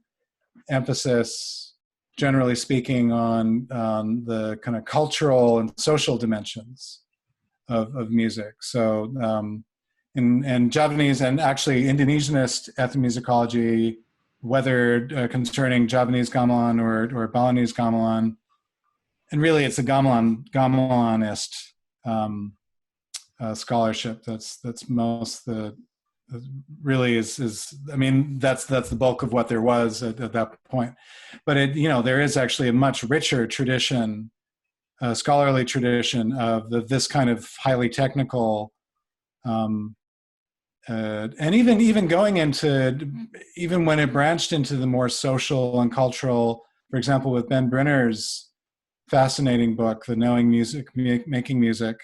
emphasis, generally speaking, on the kind of cultural and social dimensions of music. So in Javanese and actually Indonesianist ethnomusicology, whether concerning Javanese gamelan or Balinese gamelan, and really it's a gamelanist scholarship that's most really is I mean that's the bulk of what there was at that point. But there is actually a much richer tradition, scholarly tradition of this kind of highly technical, and even going into, even when it branched into the more social and cultural, for example, with Ben Brinner's fascinating book, The Knowing Music, Making Music.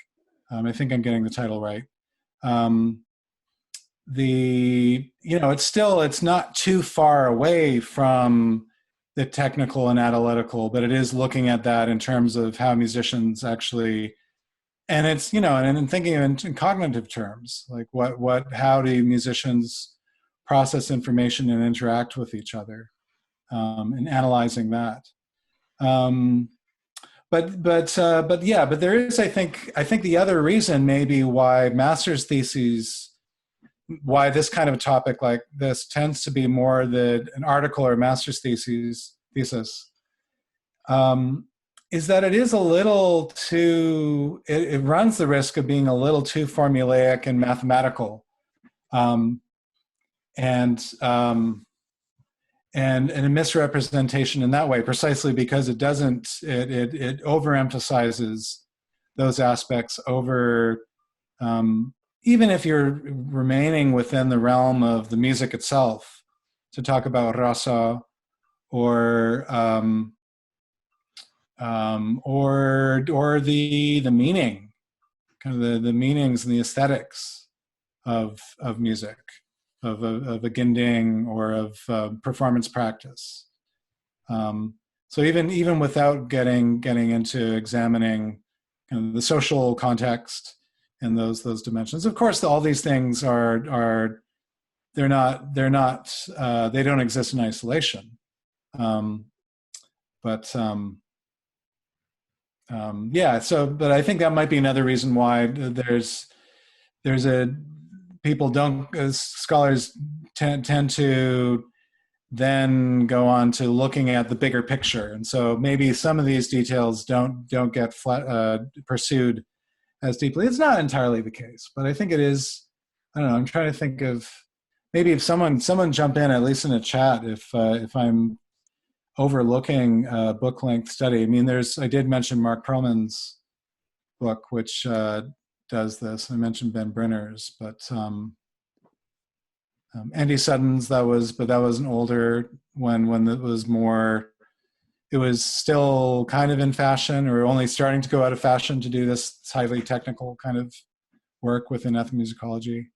I think I'm getting the title right. It's not too far away from the technical and analytical, but it is looking at that in terms of how musicians actually, and it's, and in thinking in cognitive terms, like how do musicians process information and interact with each other, and analyzing that. But there is, I think the other reason maybe why master's theses, why this kind of a topic like this tends to be more an article or master's thesis, is that it is a little too, it runs the risk of being a little too formulaic and mathematical, and a misrepresentation in that way, precisely because it overemphasizes those aspects over, even if you're remaining within the realm of the music itself, to talk about rasa or the meaning, kind of the meanings and the aesthetics of music, of a ginding or of performance practice. So even without getting into examining kind of the social context and those dimensions, of course, all these things they don't exist in isolation. But I think that might be another reason why scholars tend to then go on to looking at the bigger picture, and so maybe some of these details don't get pursued as deeply. It's not entirely the case, but I think it is. I don't know. I'm trying to think of maybe if someone jump in, at least in a chat, if I'm overlooking a book length study. I mean, I did mention Mark Perlman's book, which does this. I mentioned Ben Brenner's, but Andy Sutton's, that was an older when it was more, it was still kind of in fashion or only starting to go out of fashion to do this highly technical kind of work within ethnomusicology.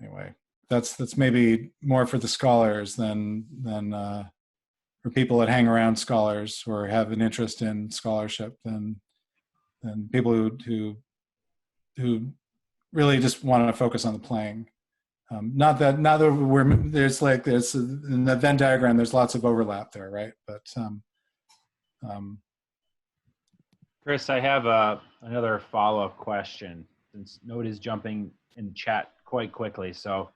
Anyway, that's maybe more for the scholars than for people that hang around scholars or have an interest in scholarship than people who really just want to focus on the playing. Not that there's in the Venn diagram, there's lots of overlap there, right? But
Chris, I have another follow-up question, since Note is jumping in the chat quite quickly. So,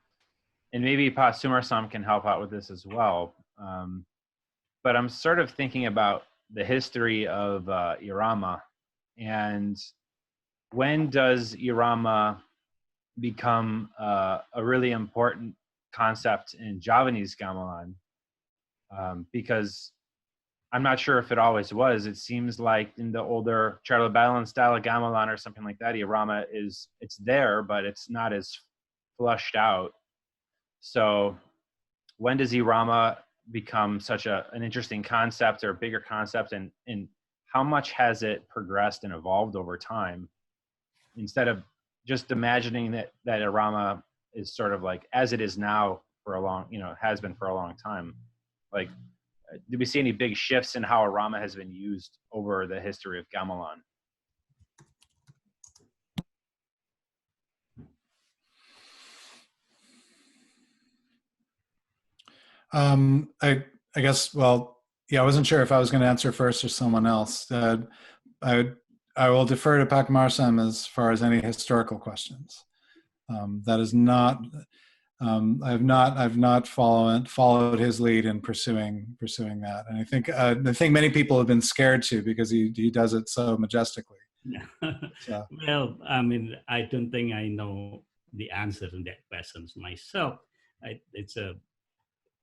and maybe Pa Sumarsam can help out with this as well. But I'm sort of thinking about the history of Irama, and when does Irama become a really important concept in Javanese gamelan? Because I'm not sure if it always was. It seems like in the older Charlie Ballin style of gamelan or something like that, Irama it's there, but it's not as flushed out. So when does Irama become such an interesting concept or a bigger concept, and how much has it progressed and evolved over time, instead of just imagining that Irama is sort of like as it is now for a long, has been for a long time? Like, did we see any big shifts in how Irama has been used over the history of gamelan?
I guess, well, yeah, I wasn't sure if I was going to answer first or someone else. I will defer to Pak Marsam as far as any historical questions. That is not, I've not followed his lead in pursuing that. And I think many people have been scared to, because he does it so majestically. So.
Well, I mean, I don't think I know the answer to that question myself.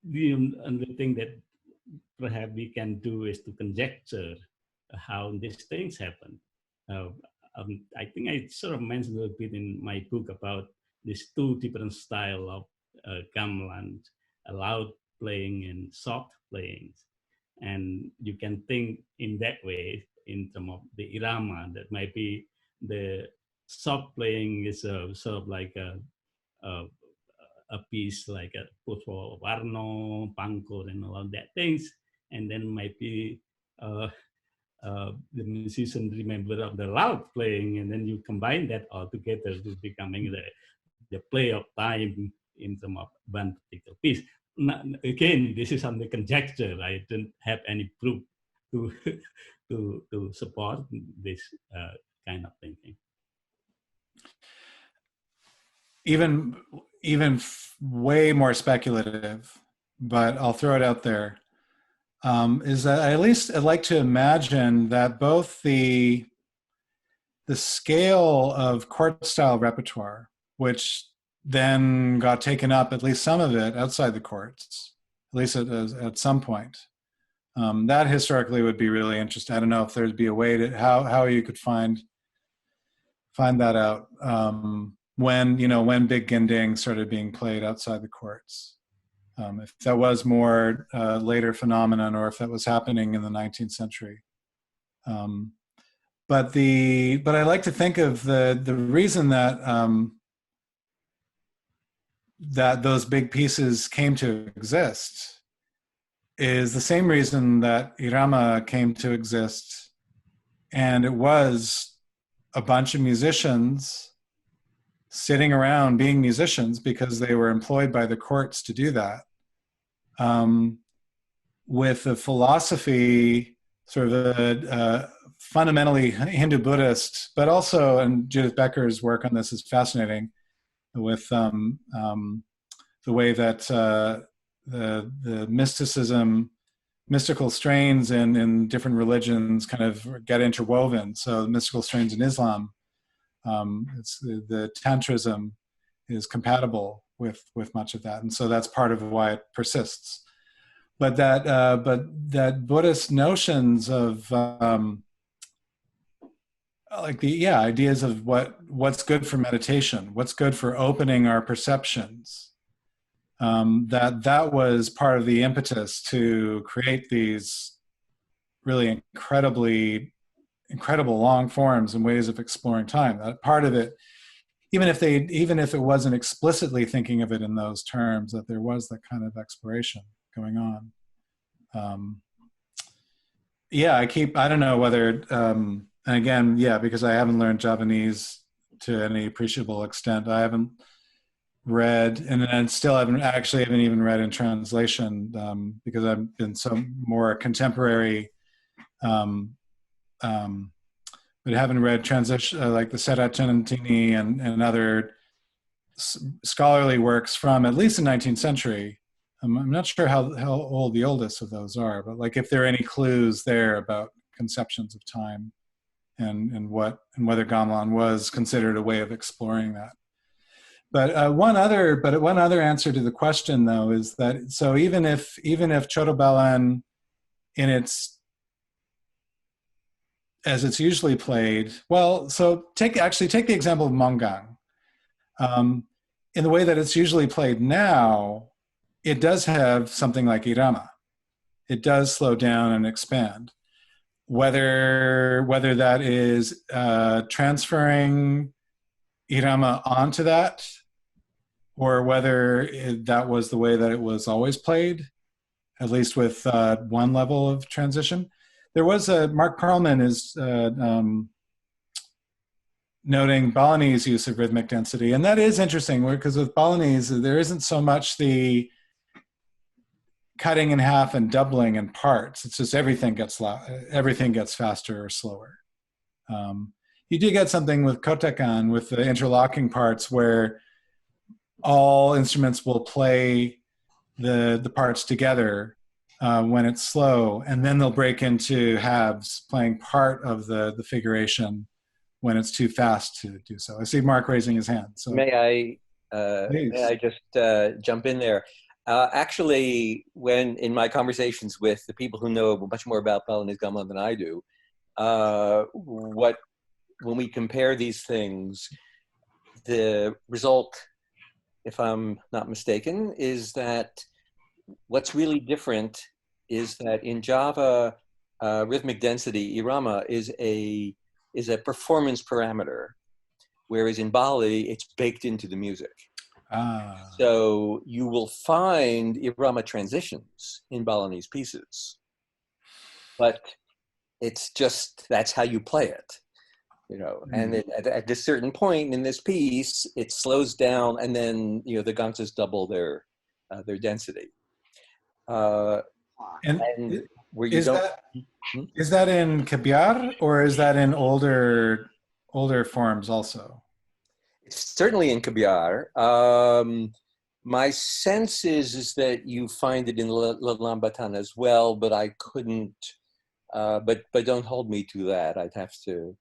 The thing that perhaps we can do is to conjecture how these things happen. I think I sort of mentioned a little bit in my book about these two different styles of gamelan, loud playing and soft playing. And you can think in that way in terms of the irama, that might be the soft playing is sort of like a piece like a Putra Warno, Pangkor, and all of that things. And then might be the musician remember of the loud playing, and then you combine that all together to becoming the play of time in terms of one particular piece. Now, again, this is only conjecture. I don't have any proof to support this kind of thinking.
Even way more speculative, but I'll throw it out there, is that I'd like to imagine that both the scale of court-style repertoire, which then got taken up, at least some of it, outside the courts, at least at some point, that historically would be really interesting. I don't know if there'd be a way to how you could find that out. When Big Gending started being played outside the courts, if that was more later phenomenon, or if that was happening in the 19th century. But I like to think of the reason that that those big pieces came to exist is the same reason that Irama came to exist, and it was a bunch of musicians sitting around being musicians because they were employed by the courts to do that, with a philosophy, sort of a fundamentally Hindu-Buddhist, but also, and Judith Becker's work on this is fascinating, with the way that the mystical strains in different religions kind of get interwoven. So the mystical strains in Islam, it's the Tantrism is compatible with much of that, and so that's part of why it persists. But that Buddhist notions of like the ideas of what's good for meditation, what's good for opening our perceptions. That was part of the impetus to create these really incredible long forms and ways of exploring time. That part of it, even if it wasn't explicitly thinking of it in those terms, that there was that kind of exploration going on. I don't know whether, and again, because I haven't learned Javanese to any appreciable extent. I haven't read, and I still haven't even read in translation, because I've been so more contemporary, but haven't read transition like the Sera Tenentini and other scholarly works from at least the 19th century. I'm not sure how old the oldest of those are, but like if there are any clues there about conceptions of time and whether Gamelan was considered a way of exploring that. But one other answer to the question though is that, so even if Chodobalan as it's usually played, well, so take the example of Mongang. In the way that it's usually played now, it does have something like Irama. It does slow down and expand. Whether that is transferring Irama onto that, or whether that was the way that it was always played, at least with one level of transition. There was Mark Perlman is noting Balinese use of rhythmic density, and that is interesting because with Balinese there isn't so much the cutting in half and doubling in parts. It's just everything gets faster or slower. You do get something with Kotakan with the interlocking parts where all instruments will play the parts together when it's slow, and then they'll break into halves, playing part of the figuration when it's too fast to do so. I see Mark raising his hand. So
may I just jump in there? Actually, when in my conversations with the people who know much more about Balinese Gamelan than I do, when we compare these things, the result, if I'm not mistaken, is that what's really different is that in Java, rhythmic density, Irama, is a performance parameter, whereas in Bali, it's baked into the music. So you will find Irama transitions in Balinese pieces, but it's just, that's how you play it, and at this certain point in this piece, it slows down, and then, the gangsas double their density.
And where you is that in Kabyar, or is that in older forms also?
It's certainly in Kabyar. My sense is that you find it in Lambatan as well, but I couldn't. But don't hold me to that. I'd have to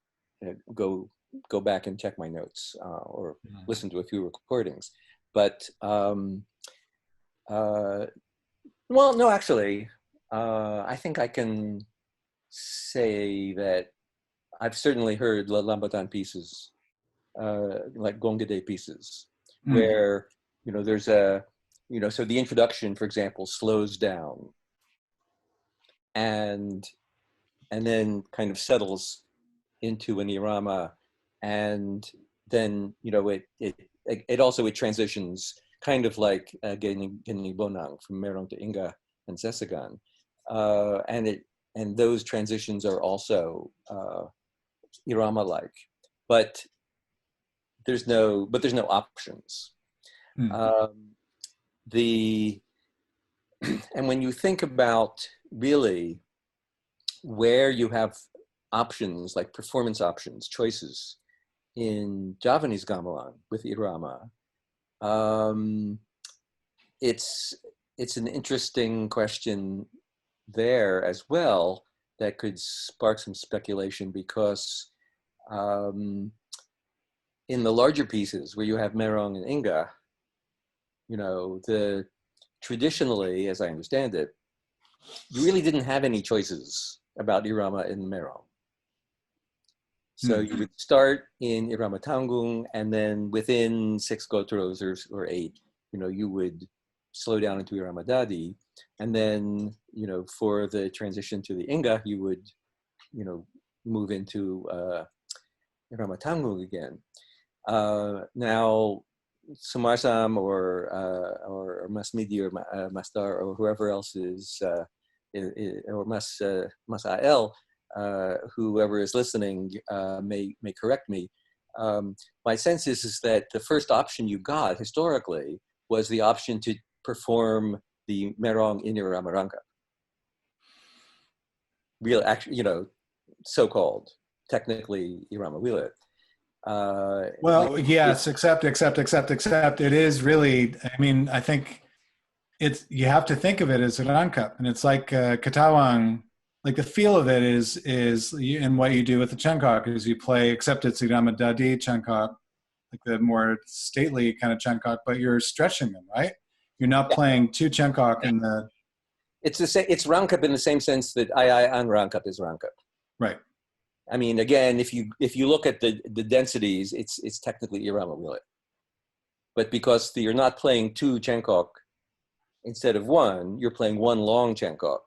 go back and check my notes or listen to a few recordings. But well, no, actually, I think I can say that I've certainly heard Lambatan pieces, like Gongade pieces, where, there's so the introduction, for example, slows down and then kind of settles into an irama, and then, it transitions kind of like Geni Bonang from Merong to Inga and Sesagan. And those transitions are also irama-like, but there's no options. And when you think about really where you have options, like performance options, choices in Javanese gamelan with irama, it's an interesting question there as well that could spark some speculation, because in the larger pieces where you have Merong and Inga, traditionally, as I understand it, you really didn't have any choices about irama in Merong. So you would start in Irama Tanggung, and then within 6 gotros or 8, you would slow down into Irama Dadi. And then, for the transition to the Inga, you would, move into Irama Tanggung again. Now, Sumarsam or Masmidi or Mastar or whoever else is or Mas Al, whoever is listening may correct me. My sense is that the first option you got historically was the option to perform the merong in Irama Rangkap. Real, actually, so-called, technically Irama Wilit.
Well, yes, except it is really, I think you have to think of it as a Rangkap, and it's like Katawang, like the feel of it is in what you do with the Changkok is you play, except it's Irama Dadi Changkok, like the more stately kind of Changkok, but you're stretching them, right? You're not playing two Changkok in the...
It's the same. It's Rangkap in the same sense that An Rangkap is Rangkap.
Right.
Again, if you look at the densities, it's technically Irama Wilit. But because you're not playing two Changkok instead of one, you're playing one long Changkok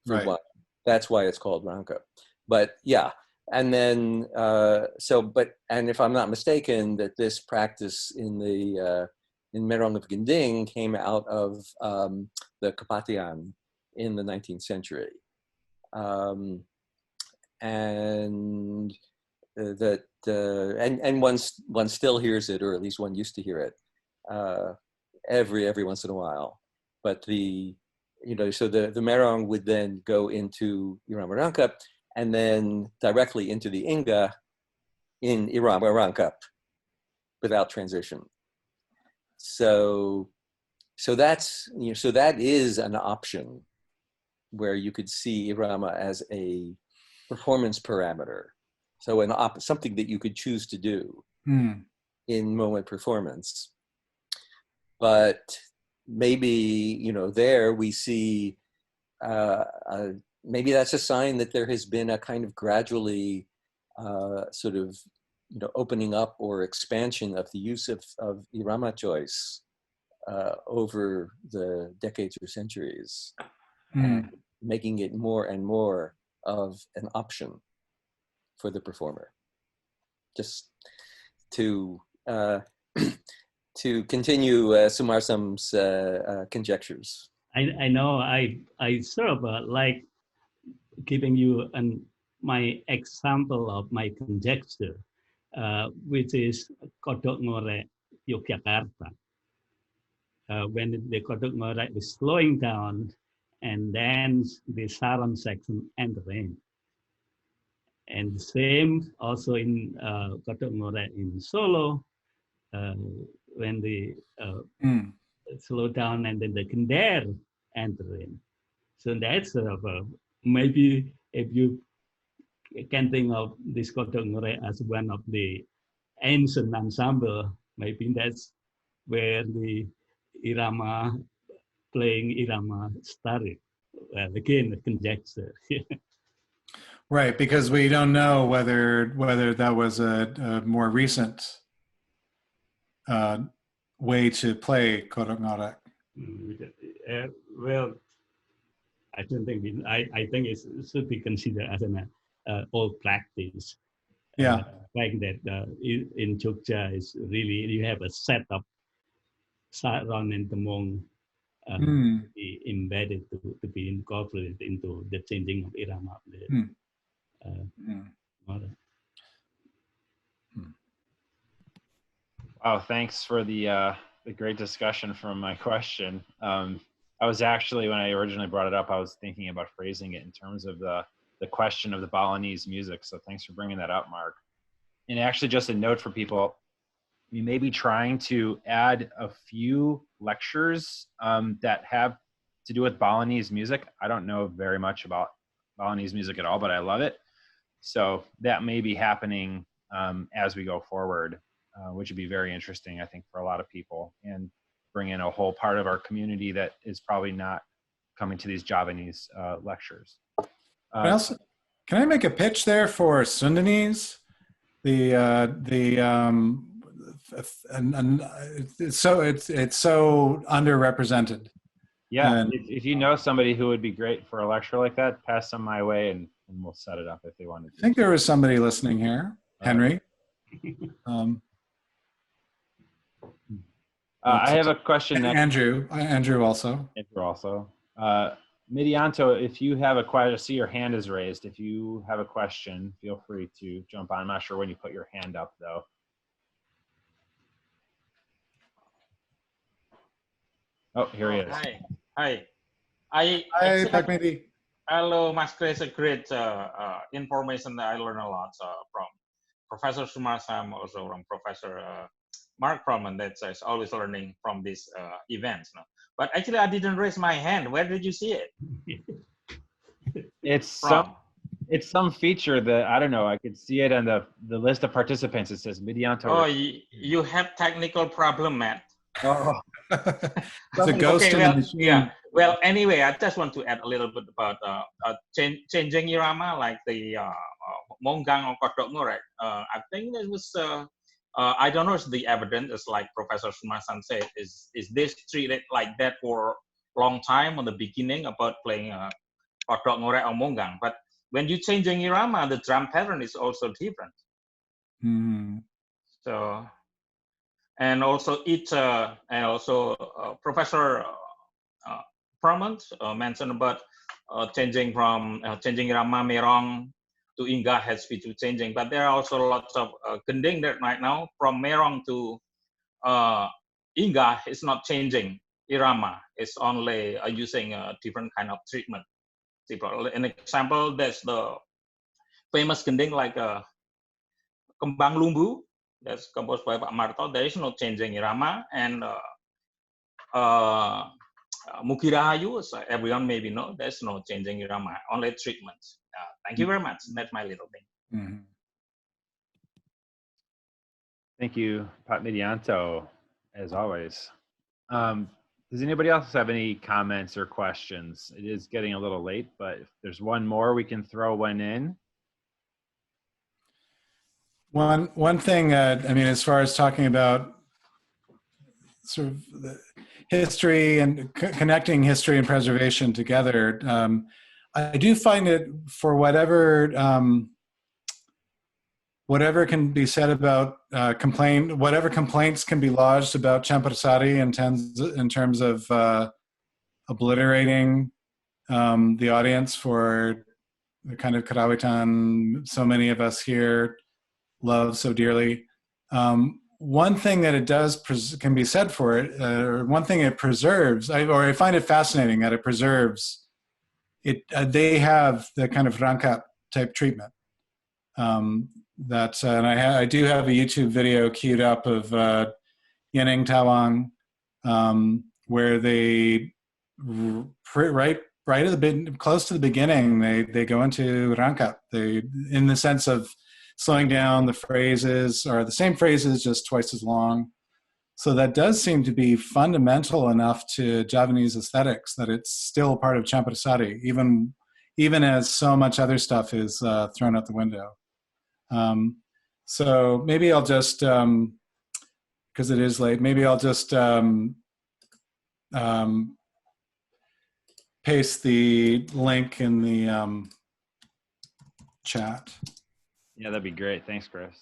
for
right.
one. That's why it's called Rangkap. But yeah, and then and if I'm not mistaken, that this practice in the in Merong of Gending came out of the Kapatian in the 19th century. And one still hears it, or at least one used to hear it every once in a while. But so the merong would then go into Irama Rangkap and then directly into the Inga in Irama Rangkap without transition. So that's that is an option where you could see Irama as a performance parameter. So something that you could choose to do in moment performance. But maybe, there we see, maybe that's a sign that there has been a kind of gradually opening up or expansion of the use of Irama choice over the decades or centuries, and making it more and more of an option for the performer. Just to continue Sumarsam's conjectures.
I know I sort of like giving you my example of my conjecture, which is Kotok Ngorek, Yogyakarta. When the Kotok Ngorek is slowing down, and then the Saran section entering. And the same also in Kotok Ngorek in Solo, when the slow down and then the Kender entering. So that's sort of maybe if you can think of this Kotok Ngorek as one of the ancient ensemble, maybe that's where the Irama playing Irama started. Well, again, a conjecture.
Right, because we don't know whether that was a more recent way to play Kotok Ngorek.
Well, I don't think I think it should be considered as an old practice.
Yeah.
Like that in Jogja is really you have a set of Saron and Temong be embedded to be incorporated into the changing of Irama.
Wow, thanks for the great discussion from my question. I was actually, when I originally brought it up, I was thinking about phrasing it in terms of the question of the Balinese music. So thanks for bringing that up, Mark. And actually just a note for people, we may be trying to add a few lectures that have to do with Balinese music. I don't know very much about Balinese music at all, but I love it. So that may be happening as we go forward, which would be very interesting, I think, for a lot of people, and bring in a whole part of our community that is probably not coming to these Javanese lectures.
Can I make a pitch there for Sundanese? and it's so underrepresented.
Yeah,
And
if you know somebody who would be great for a lecture like that, pass them my way, and we'll set it up if they wanted
I
to.
think there was somebody listening here, Henry.
I have a question next.
Andrew also.
Andrew also. Midianto, if you have a question, I see your hand is raised. If you have a question, feel free to jump on. I'm not sure when you put your hand up, though. Oh, here he is.
Hi. I
Hi,
actually,
Pakmedi.
hello, Mas Chris. A great information that I learned a lot from Professor Sumarsam, also from Professor Mark Froman. That's always learning from these events. No? But actually, I didn't raise my hand. Where did you see it?
It's some feature that I don't know. I could see it on the list of participants. It says Midianto.
Oh, you have technical problem, Matt.
Oh.
It's a ghost
okay,
in
well,
the machine.
yeah. Well, anyway, I just want to add a little bit about changing irama, like the Monggang or Kotok Ngorek. I think there was, I don't know if the evidence is like Professor Sumasan said, is this treated like that for a long time on the beginning about playing Kotok Ngorek or Monggang. But when you changing irama, the drum pattern is also different.
Mm.
So, and also Professor Pramant mentioned about changing from changing irama Merong to Inga has to changing, but there are also lots of gending that right now from Merong to Inga is not changing irama. It's only using a different kind of treatment. An example, there's the famous gending like Kembang Lumbu, that's composed by Pak Marto. There is no changing irama, and Mugi Rahayu, so everyone maybe know, there's no changing irama, only treatments. Thank you very much. That's my little thing.
Mm-hmm.
Thank you, Pat Midianto, as always. Does anybody else have any comments or questions? It is getting a little late, but if there's one more, we can throw one in.
One thing, I mean, as far as talking about sort of the history and connecting history and preservation together, I do find it, for whatever can be said about whatever complaints can be lodged about Champarsari in terms of obliterating the audience for the kind of Karawitan so many of us here love so dearly. One thing that it does can be said for it, or one thing it preserves, I find it fascinating that it preserves it. They have the kind of Rangkap type treatment. And I do have a YouTube video queued up of Yeneng Tawang, where they right at the close to the beginning, they go into Rangkap. They, in the sense of slowing down, the phrases are the same phrases, just twice as long. So that does seem to be fundamental enough to Javanese aesthetics that it's still part of Champarsari, even as so much other stuff is thrown out the window. So maybe I'll just, because it is late, maybe I'll just paste the link in the chat.
Yeah, that'd be great. Thanks, Chris.